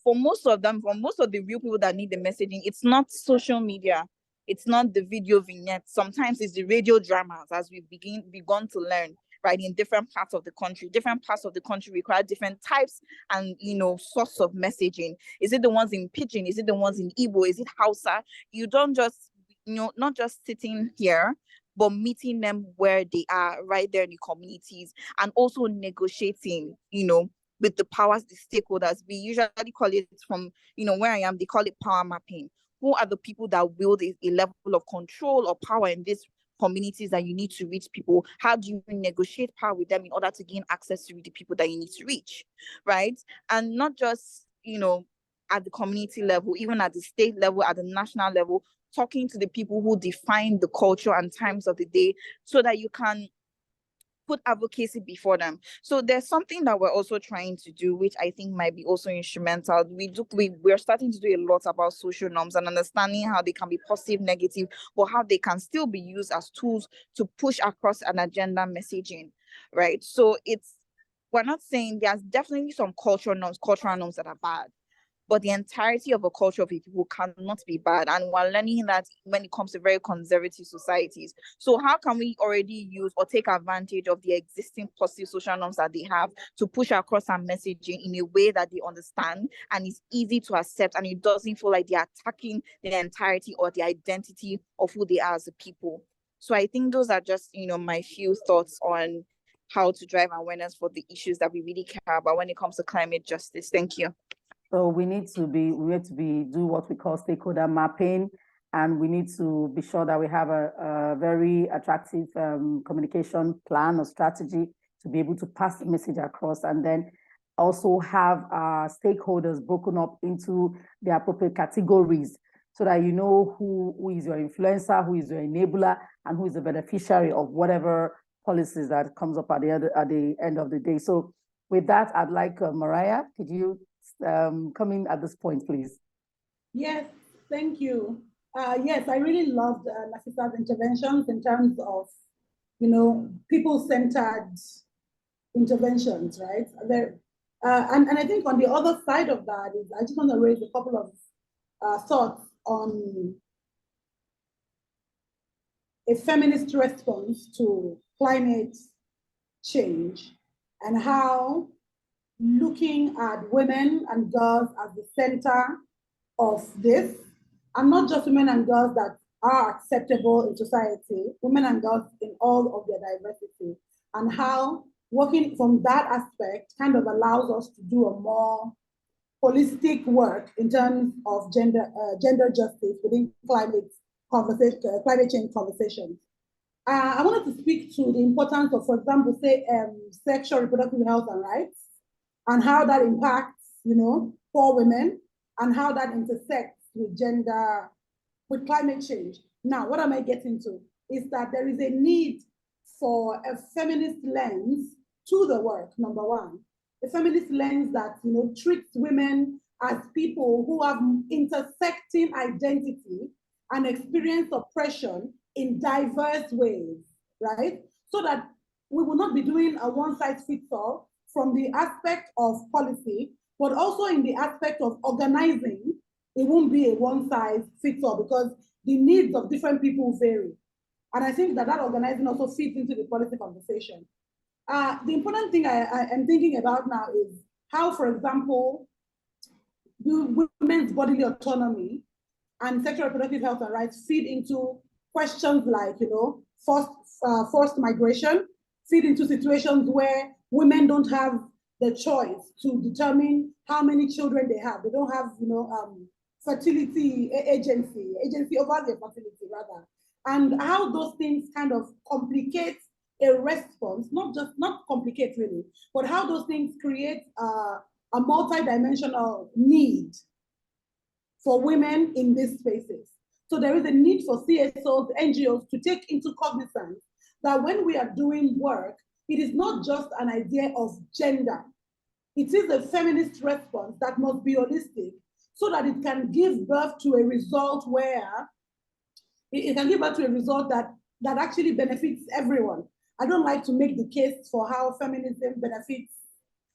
E: For most of the real people that need the messaging, it's not social media. It's not the video vignettes. Sometimes it's the radio dramas, as we've begun to learn, right, in different parts of the country. Different parts of the country require different types and, sorts of messaging. Is it the ones in Pidgin? Is it the ones in Igbo? Is it Hausa? You don't just, not just sitting here, but meeting them where they are, right there in the communities, and also negotiating, with the powers, the stakeholders. We usually call it from, where I am, they call it power mapping. Who are the people that wield a level of control or power in these communities that you need to reach people? How do you negotiate power with them in order to gain access to the people that you need to reach, right? And not just, at the community level, even at the state level, at the national level, talking to the people who define the culture and times of the day so that you can put advocacy before them. So there's something that we're also trying to do, which I think might be also instrumental. We're starting to do a lot about social norms and understanding how they can be positive, negative, but how they can still be used as tools to push across an agenda messaging, right? So we're not saying there's definitely some cultural norms that are bad, but the entirety of a culture of a people cannot be bad. And we're learning that when it comes to very conservative societies. So how can we already use or take advantage of the existing positive social norms that they have to push across our messaging in a way that they understand and is easy to accept, and it doesn't feel like they're attacking the entirety or the identity of who they are as a people? So I think those are just, my few thoughts on how to drive awareness for the issues that we really care about when it comes to climate justice. Thank you.
A: So we need to do what we call stakeholder mapping, and we need to be sure that we have a very attractive communication plan or strategy to be able to pass the message across, and then also have our stakeholders broken up into the appropriate categories so that you know who is your influencer, who is your enabler, and who is the beneficiary of whatever policies that comes up at the end of the day. So with that, I'd like Mariah, could you come in at this point, please?
D: Yes, thank you. Yes, I really loved Nafisa's interventions in terms of, people-centered interventions, right? And I think on the other side of that is, I just want to raise a couple of thoughts on a feminist response to climate change and how looking at women and girls as the center of this, and not just women and girls that are acceptable in society, women and girls in all of their diversity, and how working from that aspect kind of allows us to do a more holistic work in terms of gender justice within climate change conversations. I wanted to speak to the importance of, for example, say sexual reproductive health and rights, and how that impacts, poor women, and how that intersects with climate change. Now, what am I getting to? Is that there is a need for a feminist lens to the work, number one. A feminist lens that, treats women as people who have intersecting identity and experience oppression in diverse ways, right? So that we will not be doing a one-size-fits-all from the aspect of policy, but also in the aspect of organizing. It won't be a one-size-fits-all because the needs of different people vary. And I think that organizing also fits into the policy conversation. The important thing I am thinking about now is how, for example, do women's bodily autonomy and sexual reproductive health and rights feed into questions like, forced migration, feed into situations where women don't have the choice to determine how many children they have. They don't have, fertility agency over their fertility rather. And how those things kind of complicate a response, not complicate really, but how those things create a multidimensional need for women in these spaces. So there is a need for CSOs, NGOs to take into cognizance that when we are doing work, it is not just an idea of gender. It is a feminist response that must be holistic so that it can give birth to a result where it can give birth to a result that actually benefits everyone. I don't like to make the case for how feminism benefits,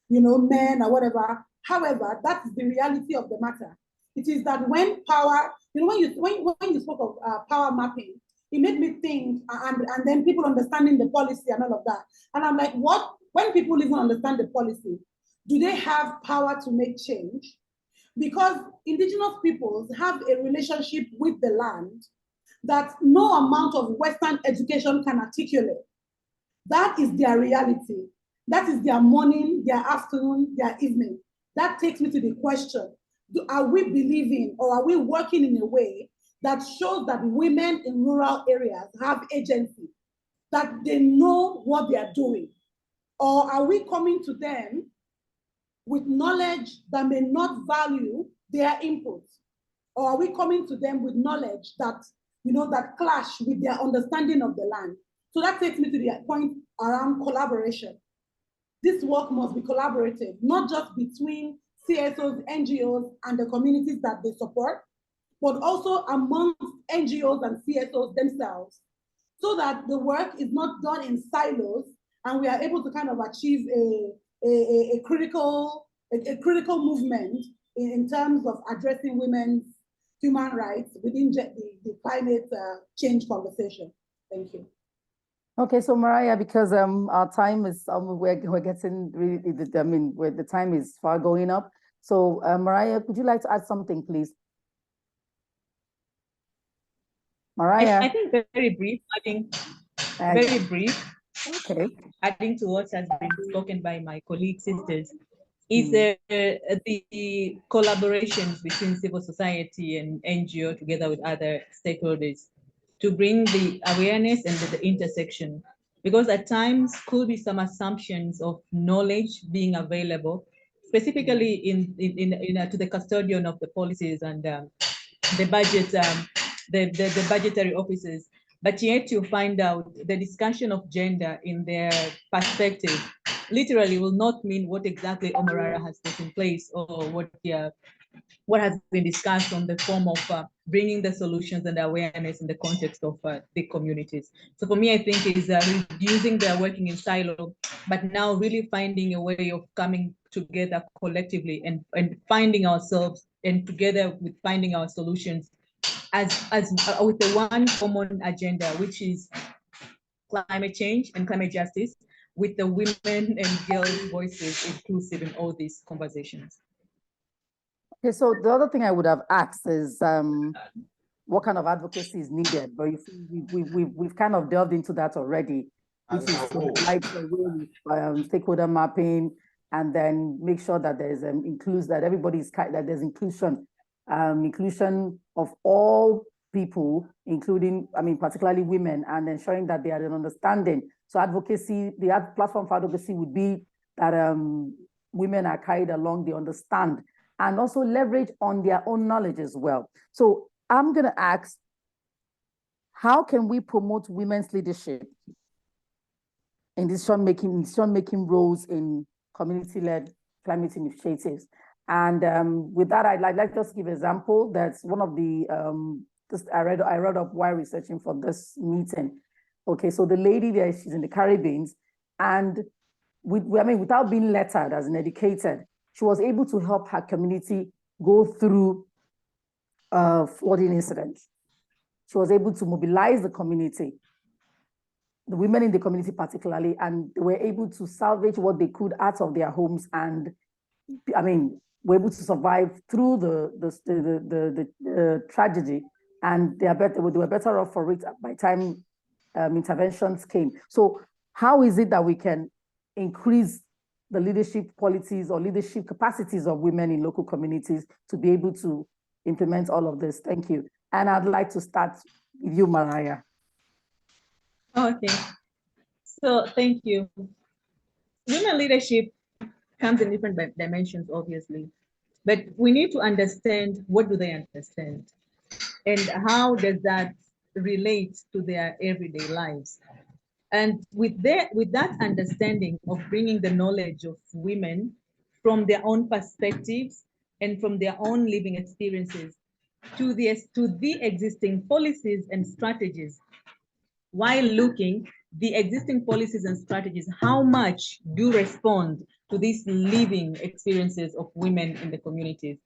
D: men or whatever. However, that is the reality of the matter. It is that when power, when you spoke of power mapping, it made me think, and then people understanding the policy and all of that. And I'm like, when people even understand the policy, do they have power to make change? Because indigenous peoples have a relationship with the land that no amount of Western education can articulate. That is their reality. That is their morning, their afternoon, their evening. That takes me to the question, are we believing or are we working in a way that shows that women in rural areas have agency, that they know what they are doing? Or are we coming to them with knowledge that may not value their input? Or are we coming to them with knowledge that, that clash with their understanding of the land? So that takes me to the point around collaboration. This work must be collaborative, not just between CSOs, NGOs, and the communities that they support, but also amongst NGOs and CSOs themselves, so that the work is not done in silos and we are able to kind of achieve a critical movement in terms of addressing women's human rights within the climate change conversation. Thank you.
A: Okay, so Mariah, because our time is we're getting really, the time is far going up. So Mariah, would you like to add something, please? Mariah.
B: I think very brief. Very brief.
A: Okay.
B: Adding to what has been spoken by my colleague sisters, is the collaborations between civil society and NGO together with other stakeholders to bring the awareness and the intersection, because at times could be some assumptions of knowledge being available, specifically to the custodian of the policies and the budget, the budgetary offices, but yet you find out the discussion of gender in their perspective literally will not mean what exactly Omarara has put in place or what has been discussed on the form of bringing the solutions and awareness in the context of the communities. So for me, I think is reducing the working in silo, but now really finding a way of coming together collectively and finding ourselves, and together with finding our solutions as with the one common agenda, which is climate change and climate justice, with the women and girls' voices inclusive in all these conversations.
A: Okay, so the other thing I would have asked is what kind of advocacy is needed, but you see, we've kind of delved into that already, which is to like stakeholder mapping, and then make sure that there's that everybody's that there's inclusion of all people, including, particularly women, and ensuring that they are an understanding. So advocacy, the platform for advocacy would be that women are carried along, they understand, and also leverage on their own knowledge as well. So I'm going to ask, how can we promote women's leadership in decision-making roles in community-led climate initiatives? And with that, I'd like to just give an example. That's one of the, I read up while researching for this meeting. Okay, so the lady there, she's in the Caribbean, and without being lettered as an educated, she was able to help her community go through flooding incidents. She was able to mobilize the community, the women in the community particularly, and they were able to salvage what they could out of their homes, and were able to survive through the tragedy, and they were better off for it by the time interventions came. So how is it that we can increase the leadership qualities or leadership capacities of women in local communities to be able to implement all of this? Thank you. And I'd like to start with you, Mariah.
B: Okay, so thank you. Women leadership comes in different dimensions, obviously, but we need to understand, what do they understand? And how does that relate to their everyday lives? And with that understanding of bringing the knowledge of women from their own perspectives and from their own living experiences to the existing policies and strategies, while looking the existing policies and strategies, how much do respond to these living experiences of women in the communities?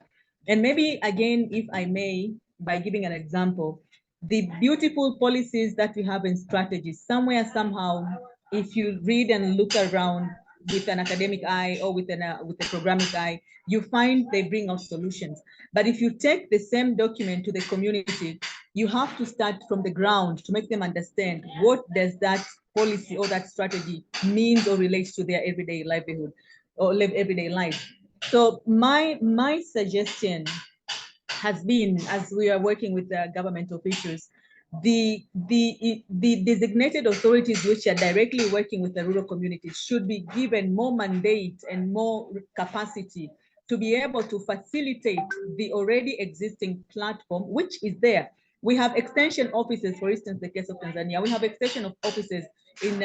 B: And maybe again, if I may, by giving an example, the beautiful policies that we have in strategies, somewhere, somehow, if you read and look around with an academic eye or with a programmatic eye, you find they bring out solutions. But if you take the same document to the community, you have to start from the ground to make them understand what does that policy or that strategy means or relates to their everyday livelihood or everyday life. So my suggestion has been, as we are working with the government officials, the designated authorities which are directly working with the rural communities should be given more mandate and more capacity to be able to facilitate the already existing platform, which is there. We have extension offices, for instance, the case of Tanzania. We have extension of offices in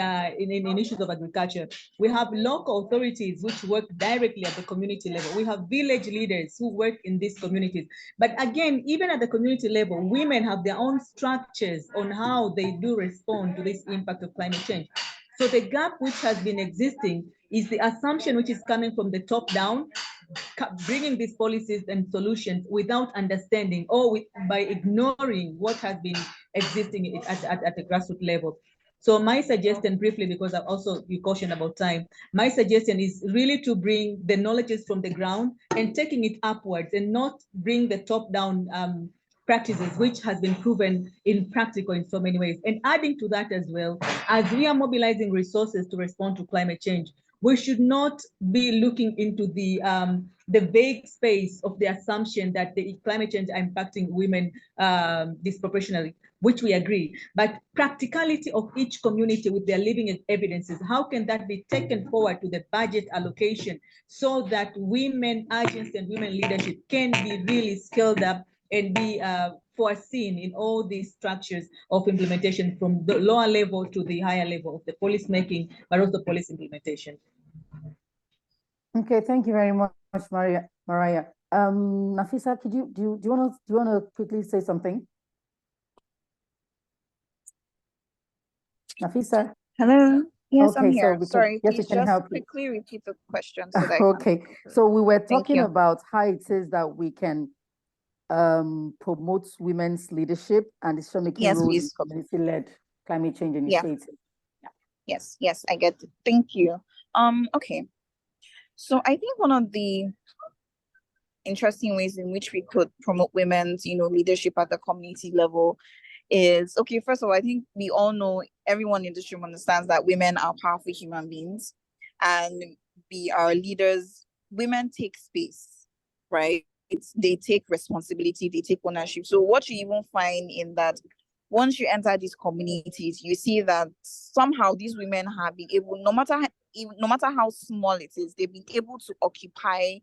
B: issues of agriculture. We have local authorities which work directly at the community level. We have village leaders who work in these communities. But again, even at the community level, women have their own structures on how they do respond to this impact of climate change. So the gap which has been existing is the assumption which is coming from the top down, bringing these policies and solutions without understanding or by ignoring what has been existing at the grassroots level. So my suggestion, briefly, because I've also you cautioned about time, my suggestion is really to bring the knowledges from the ground and taking it upwards, and not bring the top-down practices, which has been proven in practical in so many ways. And adding to that as well, as we are mobilizing resources to respond to climate change, we should not be looking into the vague space of the assumption that the climate change are impacting women disproportionately, which we agree, but practicality of each community with their living evidences, how can that be taken forward to the budget allocation so that women agency and women leadership can be really scaled up and be foreseen in all these structures of implementation, from the lower level to the higher level of the policy making, but also policy implementation.
A: Okay, thank you very much, Mariah. Nafisa, could do you want to quickly say something? Nafisa?
E: Hello. Yes,
A: Okay,
E: I'm here.
A: so
E: Sorry,
A: yes, we
E: please
A: can
E: just
A: help you.
E: quickly repeat the question so that I
A: Okay,
E: can.
A: so we were
E: Thank
A: talking
E: you.
A: about how it is that we can promote women's leadership and decision-making
E: Yes,
A: roles in
E: please.
A: community-led climate change
E: Yeah.
A: initiatives.
E: Yes, I get it. Thank you. Okay. So I think one of the interesting ways in which we could promote women's, leadership at the community level is, okay, first of all, I think we all know, everyone in this room understands that women are powerful human beings and we are leaders. Women take space, right? They take responsibility, they take ownership. So what you even find in that, once you enter these communities, you see that somehow these women have been able, no matter how small it is, they've been able to occupy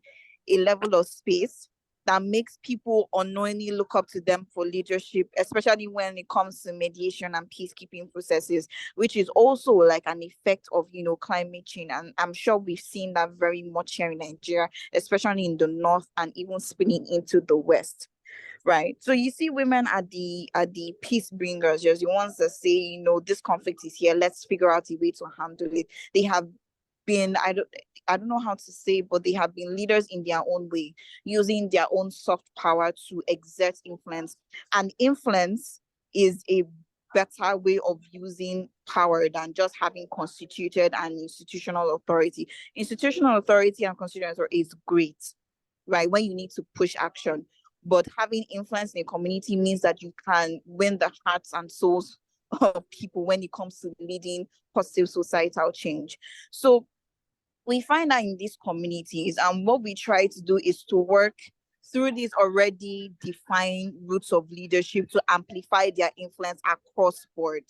E: a level of space that makes people unknowingly look up to them for leadership, especially when it comes to mediation and peacekeeping processes, which is also like an effect of, climate change. And I'm sure we've seen that very much here in Nigeria, especially in the north and even spilling into the west. Right. So you see women are the peace bringers, just the ones that say, this conflict is here, let's figure out a way to handle it. They have been, I don't know how to say, but they have been leaders in their own way, using their own soft power to exert influence. And influence is a better way of using power than just having constituted and institutional authority. Institutional authority and constitutional authority is great, right, when you need to push action. But having influence in a community means that you can win the hearts and souls of people when it comes to leading positive societal change. So we find that in these communities, and what we try to do is to work through these already defined routes of leadership to amplify their influence across board.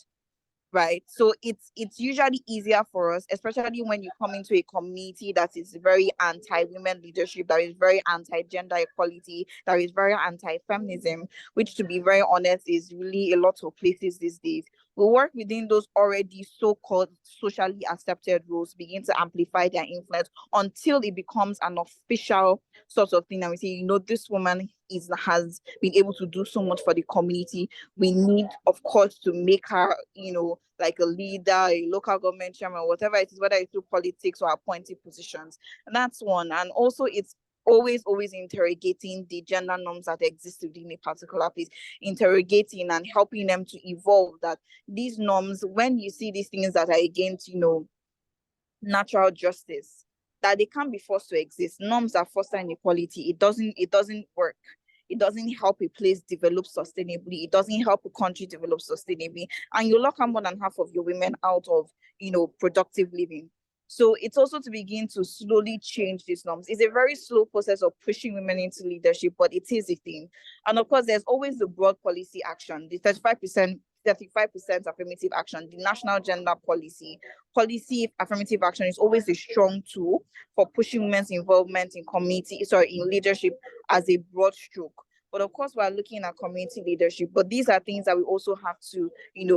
E: Right. So it's usually easier for us, especially when you come into a community that is very anti-women leadership, that is very anti-gender equality, that is very anti-feminism, which, to be very honest, is really a lot of places these days. We work within those already so-called socially accepted roles, begin to amplify their influence until it becomes an official sort of thing. And we say, this woman has been able to do so much for the community. We need, of course, to make her, like a leader, a local government chairman, whatever it is, whether it's through politics or appointed positions. And that's one. And also it's always interrogating the gender norms that exist within a particular place, interrogating and helping them to evolve, that these norms, when you see these things that are against, natural justice, that they can't be forced to exist. Norms that foster inequality, it doesn't work. It doesn't help a place develop sustainably. It doesn't help a country develop sustainably. And you lock more than half of your women out of, productive living. So it's also to begin to slowly change these norms. It's a very slow process of pushing women into leadership, but it is a thing. And of course, there's always the broad policy action, the 35% affirmative action, the national gender policy affirmative action is always a strong tool for pushing women's involvement in leadership as a broad stroke. But of course, we're looking at community leadership, but these are things that we also have to,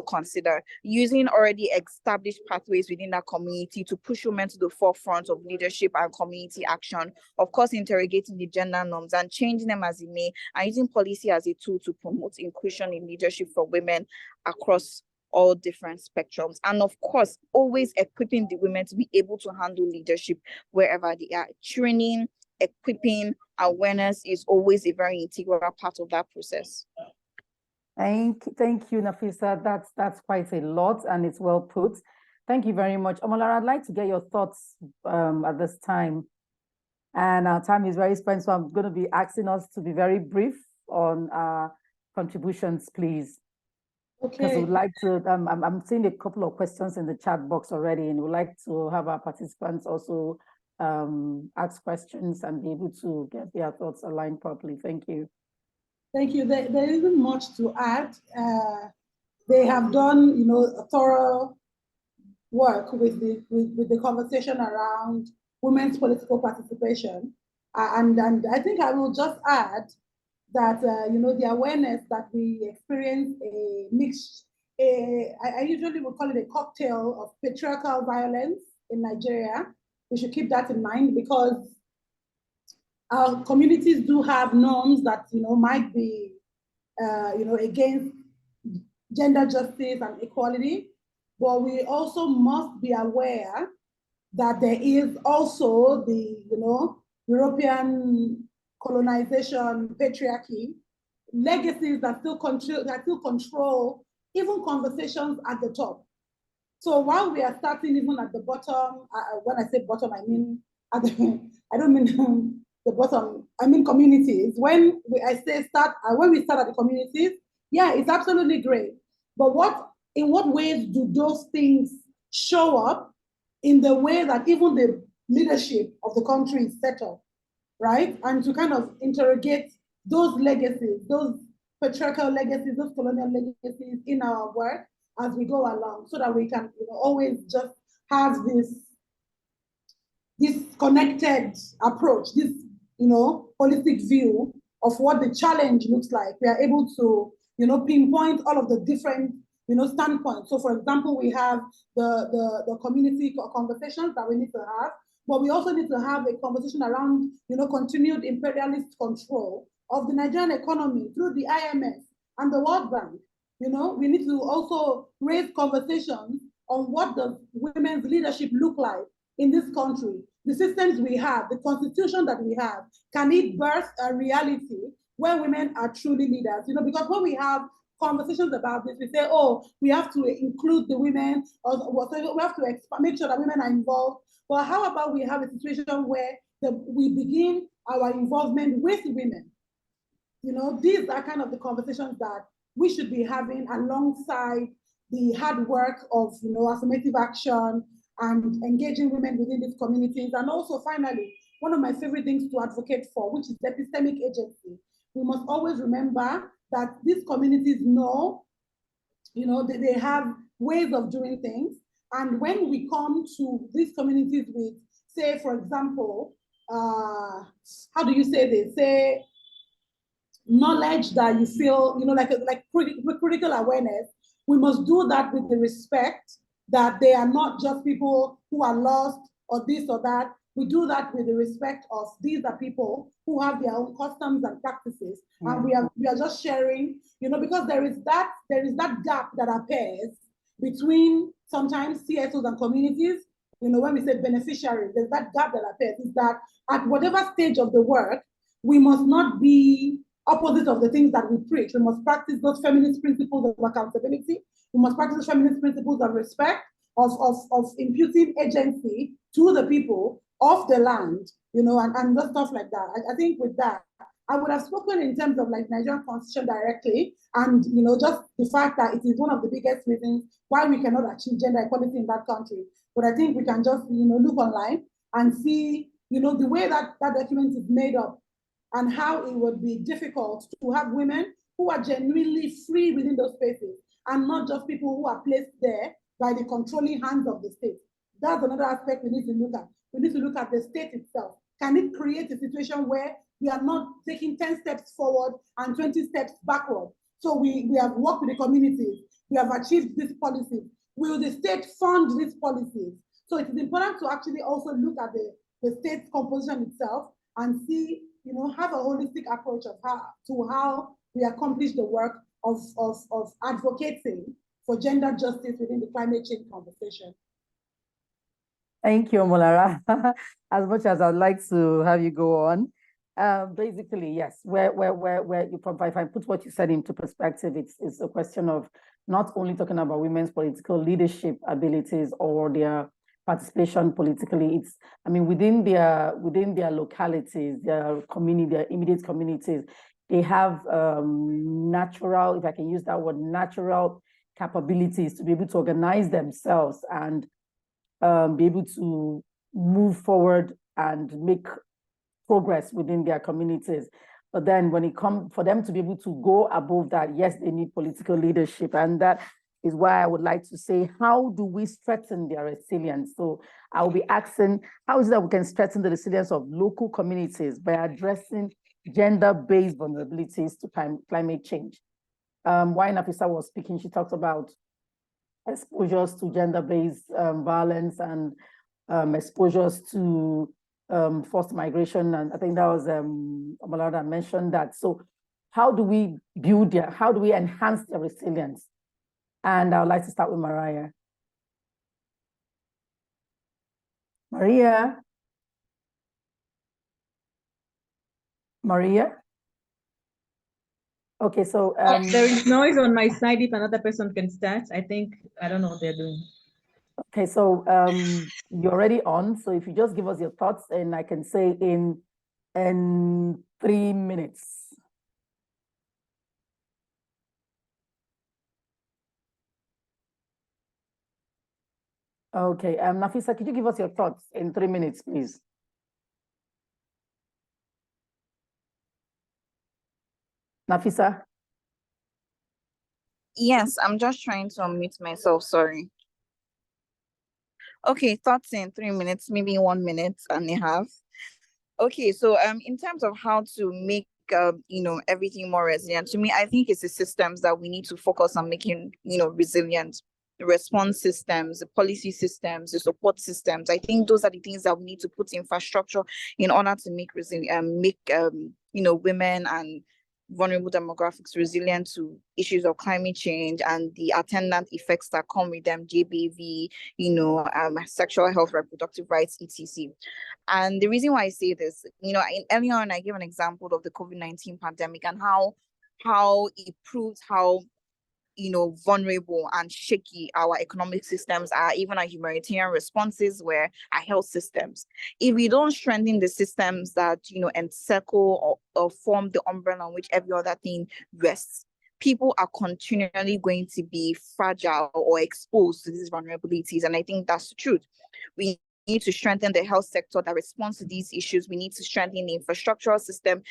E: consider. Using already established pathways within that community to push women to the forefront of leadership and community action. Of course, interrogating the gender norms and changing them as it may, and using policy as a tool to promote inclusion in leadership for women across all different spectrums. And of course, always equipping the women to be able to handle leadership wherever they are. Training, equipping, awareness is always a very integral part of that process.
A: Thank you, Nafisa. That's quite a lot, and it's well put. Thank you very much. Omolara, I'd like to get your thoughts at this time. And our time is very spent, so I'm going to be asking us to be very brief on our contributions, please.
D: Okay.
A: Because we'd like to, I'm seeing a couple of questions in the chat box already, and we'd like to have our participants also ask questions and be able to get their thoughts aligned properly. Thank you.
D: Thank you. There isn't much to add. They have done, a thorough work with the conversation around women's political participation. And I think I will just add that, the awareness that we experience a mixed, I usually would call it a cocktail of patriarchal violence in Nigeria. We should keep that in mind because our communities do have norms that, might be, against gender justice and equality, but we also must be aware that there is also the, European colonization, patriarchy, legacies that still control even conversations at the top. So while we are starting even at the bottom, when I say bottom, I mean, I don't mean the bottom, I mean communities. When we start at the communities, yeah, it's absolutely great. But in what ways do those things show up in the way that even the leadership of the country is set up, right? And to kind of interrogate those legacies, those patriarchal legacies, those colonial legacies in our work as we go along, so that we can always just have this connected approach, this holistic view of what the challenge looks like. We are able to pinpoint all of the different standpoints. So for example, we have the community conversations that we need to have, but we also need to have a conversation around continued imperialist control of the Nigerian economy through the IMF and the World Bank. We need to also raise conversations on what does women's leadership look like in this country, the systems we have, the constitution that we have. Can it birth a reality where women are truly leaders? Because when we have conversations about this, we say, oh, we have to include the women, or we have to make sure that women are involved. But how about we have a situation where we begin our involvement with women? These are kind of the conversations that we should be having alongside the hard work of affirmative action and engaging women within these communities. And also finally, one of my favorite things to advocate for, which is epistemic agency. We must always remember that these communities know, that they have ways of doing things. And when we come to these communities with, say, for example, how do you say this? Say, knowledge that you feel, like critical awareness, we must do that with the respect that they are not just people who are lost or this or that. We do that with the respect of these are people who have their own customs and practices, and we are just sharing, because there is that gap that appears between sometimes CSOs and communities. When we say beneficiaries, there's that gap that appears. Is that at whatever stage of the work, we must not be opposite of the things that we preach. We must practice those feminist principles of accountability. We must practice feminist principles of respect, of imputing agency to the people of the land, and just stuff like that. I think with that, I would have spoken in terms of like Nigerian constitution directly, and just the fact that it is one of the biggest reasons why we cannot achieve gender equality in that country. But I think we can just look online and see the way that document is made up, and how it would be difficult to have women who are genuinely free within those spaces, and not just people who are placed there by the controlling hands of the state. That's another aspect we need to look at. We need to look at the state itself. Can it create a situation where we are not taking 10 steps forward and 20 steps backward? So we have worked with the communities. We have achieved these policies. Will the state fund these policies? So it is important to actually also look at the state's composition itself and see, have a holistic approach of how we accomplish the work of advocating for gender justice within the climate change conversation.
A: Thank you, Omolara. As much as I'd like to have you go on, basically, yes, where you provide, if I put what you said into perspective, it's a question of not only talking about women's political leadership abilities or their participation politically. It's, within their localities, their community, their immediate communities, they have natural, if I can use that word, natural capabilities to be able to organize themselves and be able to move forward and make progress within their communities. But then when it comes for them to be able to go above that, yes, they need political leadership. And that is why I would like to say, how do we strengthen their resilience? So I'll be asking, how is it that we can strengthen the resilience of local communities by addressing gender-based vulnerabilities to climate change. While Nafisa was speaking, she talked about exposures to gender-based violence and exposures to forced migration. And I think that was Omolara that mentioned that. So how do we how do we enhance their resilience? And I would like to start with Mariah. Maria? Okay, so
B: there is noise on my side. If another person can start, I don't know what they're doing.
A: Okay, so you're already on. So if you just give us your thoughts, and I can say in 3 minutes. Okay, Nafisa, could you give us your thoughts in 3 minutes, please? Nafisa?
E: Yes, I'm just trying to unmute myself, sorry. Okay, thoughts in 3 minutes, maybe 1 minute and a half. Okay, so in terms of how to make everything more resilient, to me, I think it's the systems that we need to focus on making, resilient. The response systems, the policy systems, the support systems. I think those are the things that we need to put infrastructure in order to make women and vulnerable demographics resilient to issues of climate change and the attendant effects that come with them, GBV, sexual health, reproductive rights, etc. And the reason why I say this, earlier on, I gave an example of the COVID-19 pandemic and how it proves how vulnerable and shaky our economic systems are, even our humanitarian responses were our health systems. If we don't strengthen the systems that, encircle or form the umbrella on which every other thing rests, people are continually going to be fragile or exposed to these vulnerabilities. And I think that's the truth. We need to strengthen the health sector that responds to these issues. We need to strengthen the infrastructural system,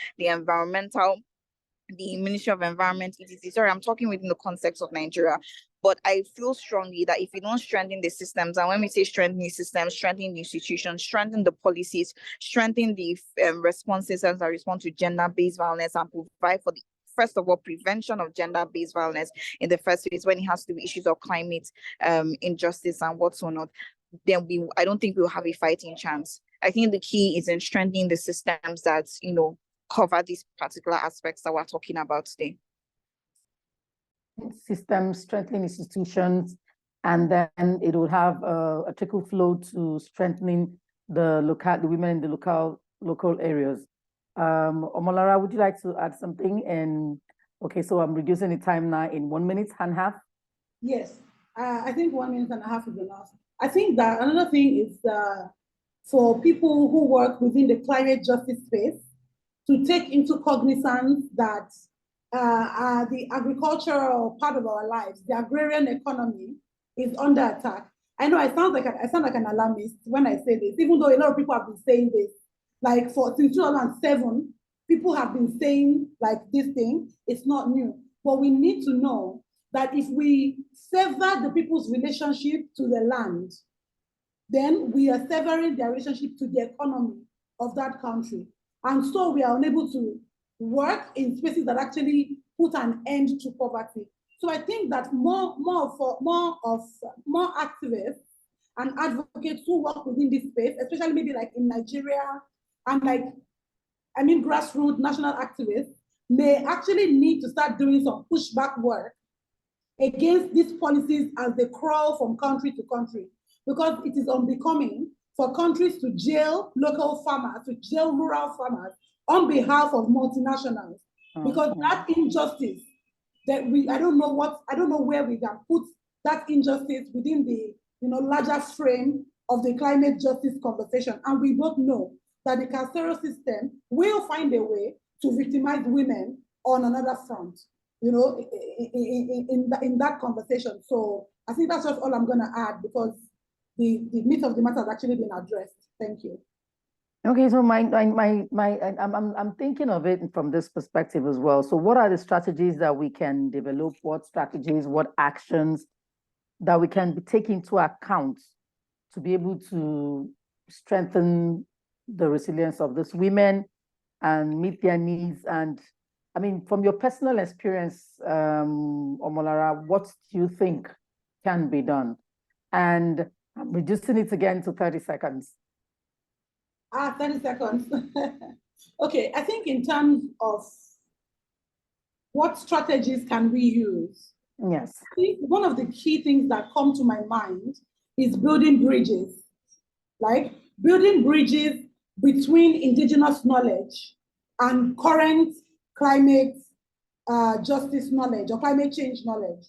E: the Ministry of Environment, etc. Sorry, I'm talking within the context of Nigeria. But I feel strongly that if we don't strengthen the systems, and when we say strengthen the systems, strengthen the institutions, strengthen the policies, strengthen the responses that respond to gender-based violence, and provide for the, first of all, prevention of gender-based violence in the first place when it has to do with issues of climate injustice and whatnot, then I don't think we'll have a fighting chance. I think the key is in strengthening the systems that, cover these particular aspects that we're talking about today.
A: Systems, strengthening institutions, and then it will have a trickle flow to strengthening the women in the local areas. Omolara, would you like to add something? And okay, so I'm reducing the time now in 1 minute and a half.
D: Yes, I think 1 minute and a half is enough. I think that another thing is for people who work within the climate justice space, to take into cognizance that the agricultural part of our lives, the agrarian economy, is under attack. I know I sound like an alarmist when I say this, even though a lot of people have been saying this. Like since 2007, people have been saying like this thing. It's not new, but we need to know that if we sever the people's relationship to the land, then we are severing their relationship to the economy of that country. And so we are unable to work in spaces that actually put an end to poverty. So I think that more activists and advocates who work within this space, especially maybe like in Nigeria, and grassroots national activists, may actually need to start doing some pushback work against these policies as they crawl from country to country, because it is unbecoming for countries to jail local farmers, to jail rural farmers on behalf of multinationals. Because that injustice that I don't know where we can put that injustice within the larger frame of the climate justice conversation. And we both know that the carceral system will find a way to victimize women on another front, in that conversation. So I think that's just all I'm gonna add, because the meat of the matter has actually been addressed. Thank you.
A: Okay, so I'm thinking of it from this perspective as well. So what are the strategies that we can develop? What strategies, what actions that we can take into account to be able to strengthen the resilience of these women and meet their needs. And I mean, from your personal experience, Omolara, what do you think can be done? And I'm reducing it again to 30 seconds.
D: 30 seconds. Okay, I think in terms of what strategies can we use?
A: Yes.
D: I think one of the key things that come to my mind is building bridges, like building bridges between indigenous knowledge and current climate justice knowledge or climate change knowledge.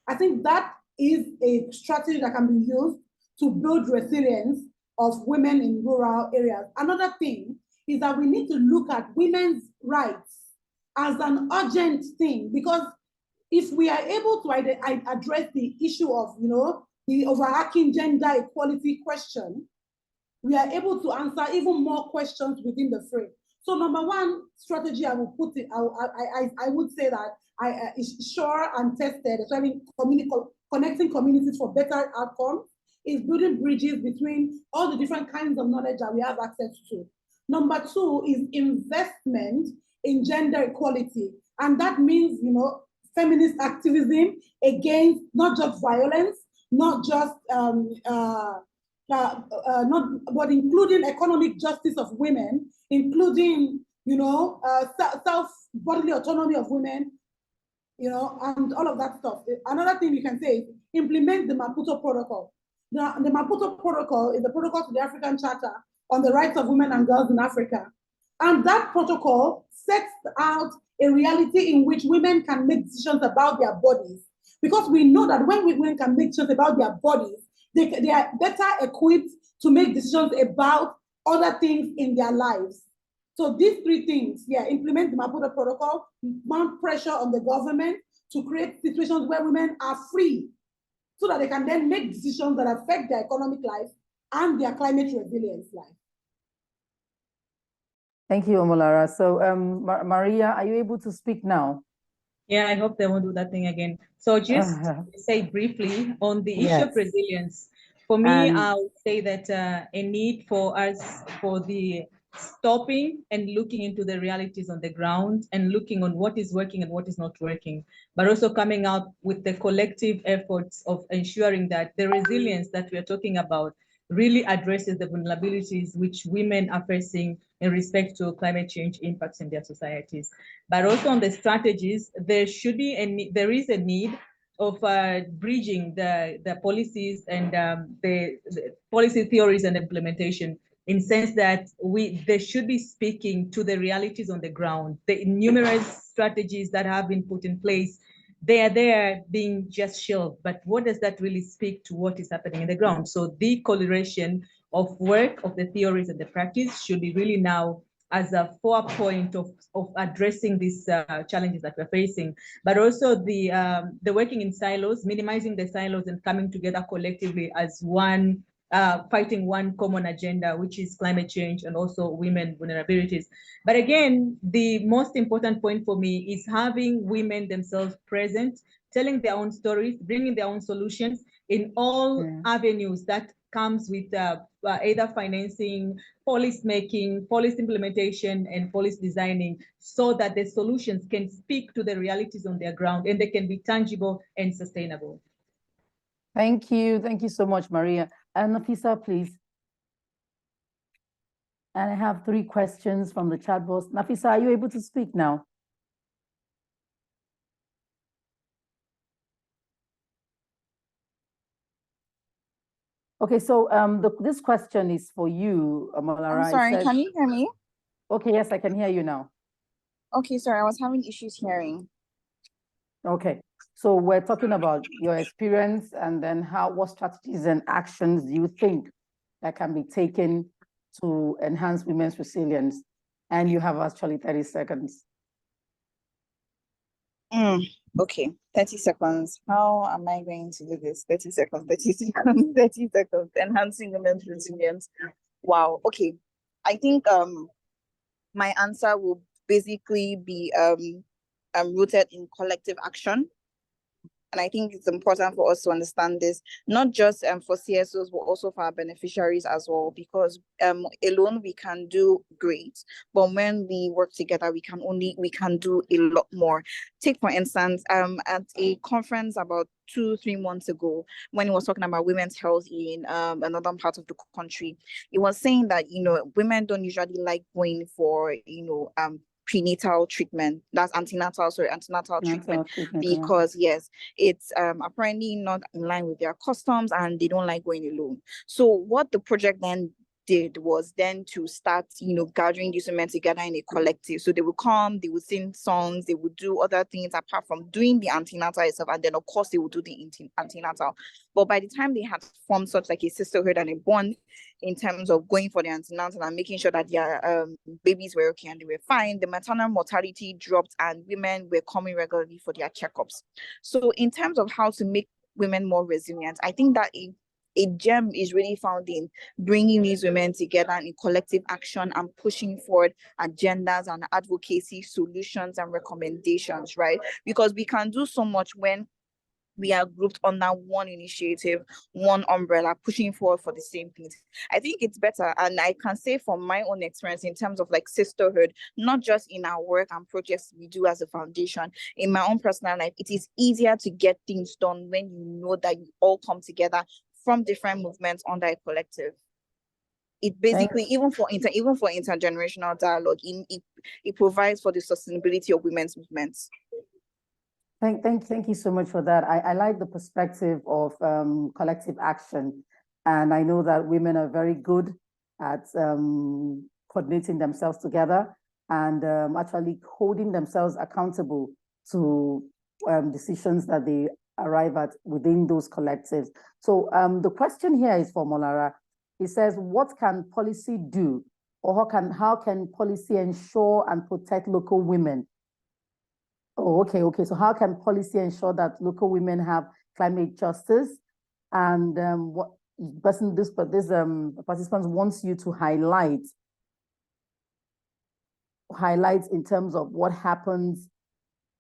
D: I think that is a strategy that can be used to build resilience of women in rural areas. Another thing is that we need to look at women's rights as an urgent thing, because if we are able to address the issue of, the overarching gender equality question, we are able to answer even more questions within the frame. So number one strategy I will put it, I would say that is sure and tested, especially connecting communities for better outcomes, is building bridges between all the different kinds of knowledge that we have access to. Number two is investment in gender equality. And that means, feminist activism against not just violence, not just but including economic justice of women, including, self-bodily autonomy of women, and all of that stuff. Another thing you can say is implement the Maputo Protocol. The Maputo Protocol is the protocol to the African Charter on the rights of women and girls in Africa. And that protocol sets out a reality in which women can make decisions about their bodies. Because we know that when women can make decisions about their bodies, they are better equipped to make decisions about other things in their lives. So these three things, implement the Maputo Protocol, mount pressure on the government to create situations where women are free so that they can then make decisions that affect their economic life and their climate resilience life.
A: Thank you, Omolara. So Maria, are you able to speak now?
B: Yeah, I hope they won't do that thing again. So just say briefly on the issue of resilience. For me, I would say that a need for us for the stopping and looking into the realities on the ground and looking on what is working and what is not working, but also coming out with the collective efforts of ensuring that the resilience that we are talking about really addresses the vulnerabilities which women are facing in respect to climate change impacts in their societies. But also on the strategies, there is a need of bridging the policies and the policy theories and implementation, in sense that they should be speaking to the realities on the ground. The numerous strategies that have been put in place, they are there being just shelved, but what does that really speak to what is happening in the ground? So the correlation of work, of the theories and the practice should be really now as a forepoint of addressing these challenges that we're facing, but also the working in silos, minimizing the silos and coming together collectively as one, fighting one common agenda, which is climate change and also women vulnerabilities. But again, the most important point for me is having women themselves present, telling their own stories, bringing their own solutions in all avenues that comes with either financing, policy making, policy implementation, and policy designing, so that the solutions can speak to the realities on their ground and they can be tangible and sustainable.
A: Thank you. Thank you so much, Maria. And Nafisa, please. And I have 3 questions from the chat box. Nafisa, are you able to speak now? Okay, so this question is for you, Omolara.
E: I'm sorry, can you hear me?
A: Okay, yes, I can hear you now.
E: Okay, sorry, I was having issues hearing.
A: Okay, so we're talking about your experience and then what strategies and actions do you think that can be taken to enhance women's resilience? And you have actually 30 seconds.
E: Okay, 30 seconds. How am I going to do this? 30 seconds, 30 seconds, 30 seconds. Enhancing women's resilience. Wow. Okay. I think my answer will basically be rooted in collective action. And I think it's important for us to understand this, not just for CSOs, but also for our beneficiaries as well, because alone we can do great, but when we work together, we can do a lot more. Take, for instance, at a conference about 2-3 months ago, when he was talking about women's health in another part of the country, he was saying that, women don't usually like going for, prenatal treatment, that's antenatal treatment, because yes, it's apparently not in line with their customs and they don't like going alone. So what the project then did was then to start, gathering these women together in a collective. So they would come, they would sing songs, they would do other things apart from doing the antenatal itself, and then of course they would do the antenatal. But by the time they had formed such like a sisterhood and a bond in terms of going for the antenatal and making sure that their babies were okay and they were fine, the maternal mortality dropped and women were coming regularly for their checkups. So in terms of how to make women more resilient, I think that a gem is really found in bringing these women together in collective action and pushing forward agendas and advocacy solutions and recommendations, right? Because we can do so much when we are grouped under one initiative, one umbrella, pushing forward for the same things. I think it's better. And I can say from my own experience in terms of like sisterhood, not just in our work and projects we do as a foundation, in my own personal life, it is easier to get things done when you know that you all come together from different movements under a collective. It basically, even for intergenerational dialogue, it provides for the sustainability of women's movements.
A: Thank you so much for that. I like the perspective of collective action. And I know that women are very good at coordinating themselves together and actually holding themselves accountable to decisions that they arrive at within those collectives. So the question here is for Omolara. It says, what can policy do, or how can policy ensure and protect local women? Oh, okay. So how can policy ensure that local women have climate justice? And what this participant wants you to highlight in terms of what happens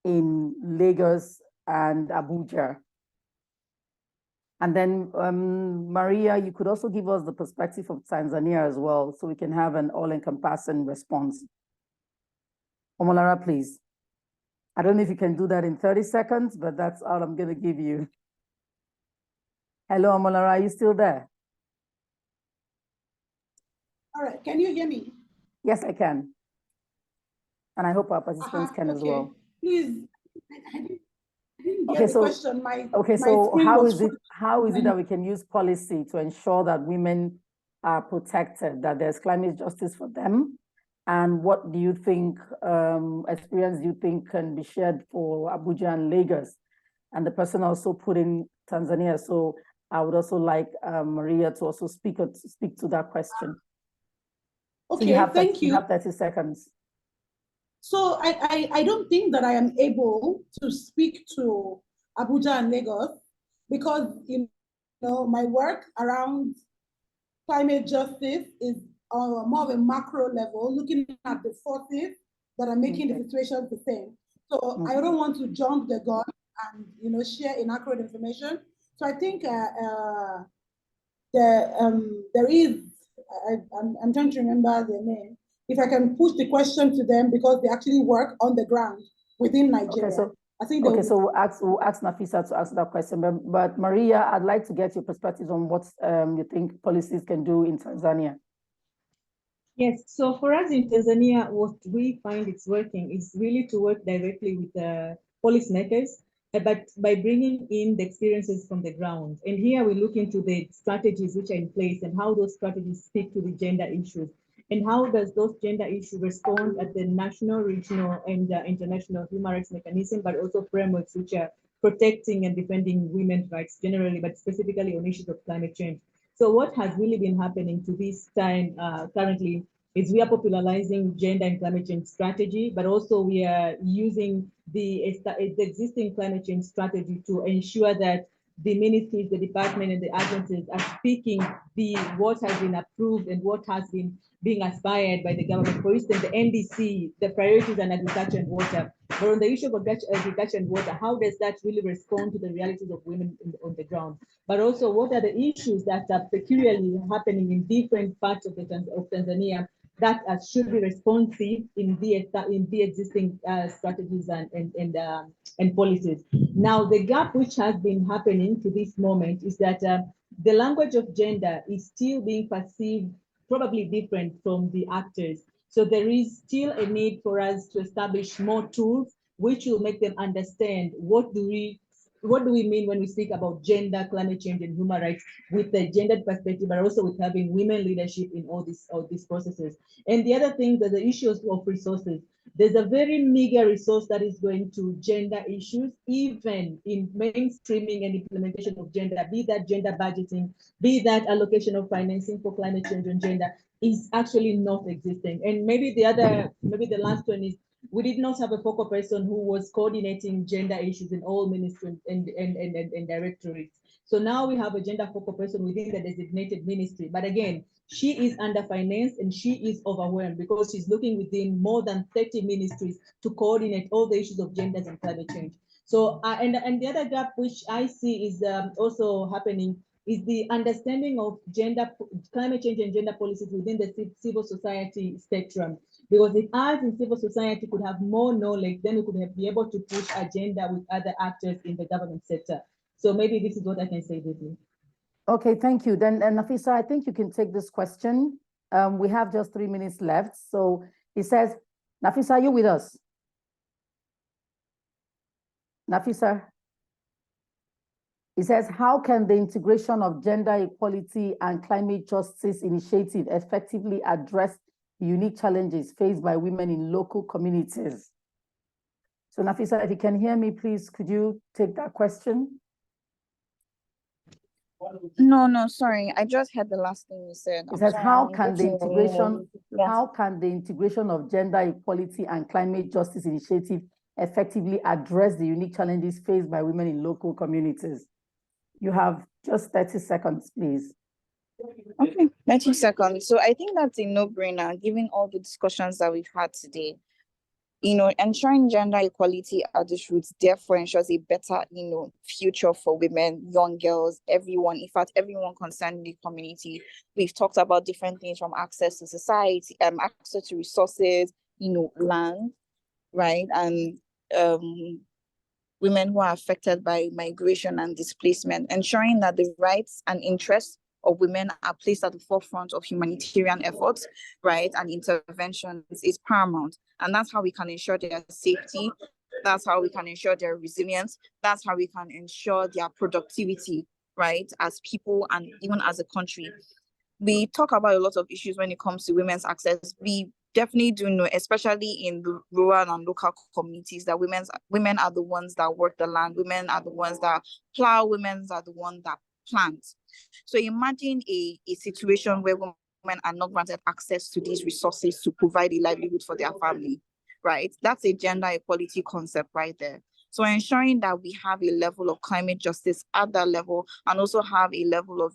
A: in Lagos and Abuja. And then Maria, you could also give us the perspective of Tanzania as well, so we can have an all-encompassing response. Omolara, please. I don't know if you can do that in 30 seconds, but that's all I'm going to give you. Hello, Omolara, are you still there?
D: All right, can you hear me?
A: Yes, I can. And I hope our participants can as well.
D: Please, I didn't get the question.
A: So how is it that we can use policy to ensure that women are protected, that there's climate justice for them? And what do you think, experience do you think can be shared for Abuja and Lagos? And the person also put in Tanzania. So I would also like Maria to also speak to that question.
D: Okay,
A: so
D: thank you.
A: You have 30 seconds.
D: So I don't think that I am able to speak to Abuja and Lagos because, my work around climate justice is more of a macro level, looking at the forces that are making the situation the same. So I don't want to jump the gun and share inaccurate information. So I think there is, I'm trying to remember their name. If I can push the question to them because they actually work on the ground within Nigeria.
A: Okay, so
D: I think
A: so we'll ask Nafisa to answer that question. But Maria, I'd like to get your perspectives on what you think policies can do in Tanzania.
B: Yes, so for us in Tanzania, what we find it's working is really to work directly with policymakers, but by bringing in the experiences from the ground. And here we look into the strategies which are in place and how those strategies speak to the gender issues. And how does those gender issues respond at the national, regional, and international human rights mechanism, but also frameworks which are protecting and defending women's rights generally, but specifically on issues of climate change. So what has really been happening to this time currently is we are popularizing gender and climate change strategy, but also we are using the existing climate change strategy to ensure that the ministries, the department, and the agencies are speaking what has been approved and what has been being aspired by the government. For instance, the NDC, the priorities on agriculture and water, But on the issue of agriculture and water, how does that really respond to the realities of women on the ground? But also, what are the issues that are peculiarly happening in different parts of Tanzania that should be responsive in the existing strategies and policies? Now, the gap which has been happening to this moment is that the language of gender is still being perceived probably different from the actors. So there is still a need for us to establish more tools which will make them understand what do we mean when we speak about gender, climate change, and human rights with the gendered perspective, but also with having women leadership in all these processes. And the other thing, that the issues of resources. There's a very meager resource that is going to gender issues, even in mainstreaming and implementation of gender, be that gender budgeting, be that allocation of financing for climate change and gender, is actually not existing. And maybe the last one is, we did not have a focal person who was coordinating gender issues in all ministries and directorates. So now we have a gender focal person within the designated ministry. But again, she is underfinanced and she is overwhelmed because she's looking within more than 30 ministries to coordinate all the issues of genders and climate change. So, and the other gap which I see is also happening is the understanding of climate change and gender policies within the civil society spectrum. Because if us in civil society could have more knowledge, then we could be able to push agenda with other actors in the government sector. So maybe this is what I can say, Vivian.
A: Okay, thank you. Then, Nafisa, I think you can take this question. We have just 3 minutes left. So it says, Nafisa, are you with us? Nafisa? It says, how can the integration of gender equality and climate justice initiative effectively address the unique challenges faced by women in local communities? So Nafisa, if you can hear me, please, could you take that question?
E: No, sorry. I just heard the last thing you said.
A: It says, how can the integration of gender equality and climate justice initiative effectively address the unique challenges faced by women in local communities? You have just 30 seconds, please.
E: Okay, 30 seconds. So I think that's a no-brainer, given all the discussions that we've had today. Ensuring gender equality at this roots therefore ensures a better, future for women, young girls, everyone, in fact, everyone concerned in the community. We've talked about different things from access to society, access to resources, land, right? And women who are affected by migration and displacement, ensuring that the rights and interests of women are placed at the forefront of humanitarian efforts, right, and interventions is paramount. And that's how we can ensure their safety. That's how we can ensure their resilience. That's how we can ensure their productivity, right, as people and even as a country. We talk about a lot of issues when it comes to women's access. We definitely do know, especially in the rural and local communities, that women are the ones that work the land. Women are the ones that plow. Women are the ones that plant. So imagine a situation where women are not granted access to these resources to provide a livelihood for their family, right? That's a gender equality concept right there. So ensuring that we have a level of climate justice at that level, and also have a level of,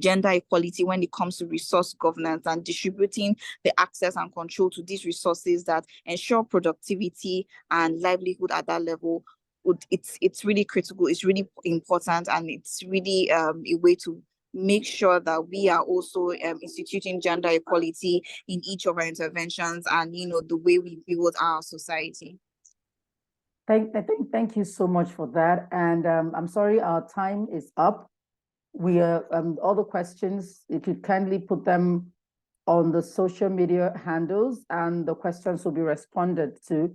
E: gender equality when it comes to resource governance and distributing the access and control to these resources that ensure productivity and livelihood at that level. It's really critical, it's really important, and it's really a way to make sure that we are also instituting gender equality in each of our interventions and, the way we build our society.
A: Thank you so much for that. And I'm sorry, our time is up. We are all the questions, if you kindly put them on the social media handles, and the questions will be responded to.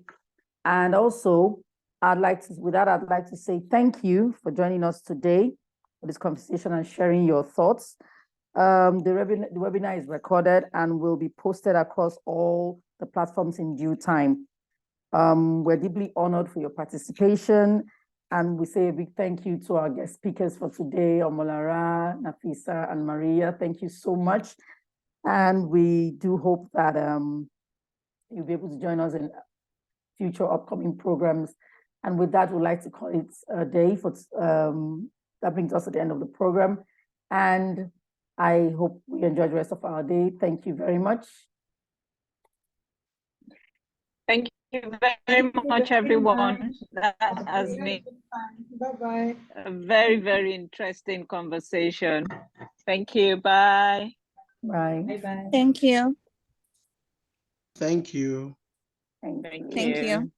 A: And also, I'd like to say thank you for joining us today for this conversation and sharing your thoughts. The webinar is recorded and will be posted across all the platforms in due time. We're deeply honored for your participation. And we say a big thank you to our guest speakers for today, Omolara, Nafisa, and Maria. Thank you so much. And we do hope that you'll be able to join us in future upcoming programs. And with that, we'd like to call it a day. That brings us to the end of the program. And I hope we enjoy the rest of our day. Thank you very much.
C: Thank you. you very much, everyone. That has been
D: Bye-bye.
C: a very, very interesting conversation. Thank you. Bye.
A: Bye.
B: Bye-bye.
E: Thank you.
F: Thank you.
A: Thank
C: Thank
A: you.
E: Thank you.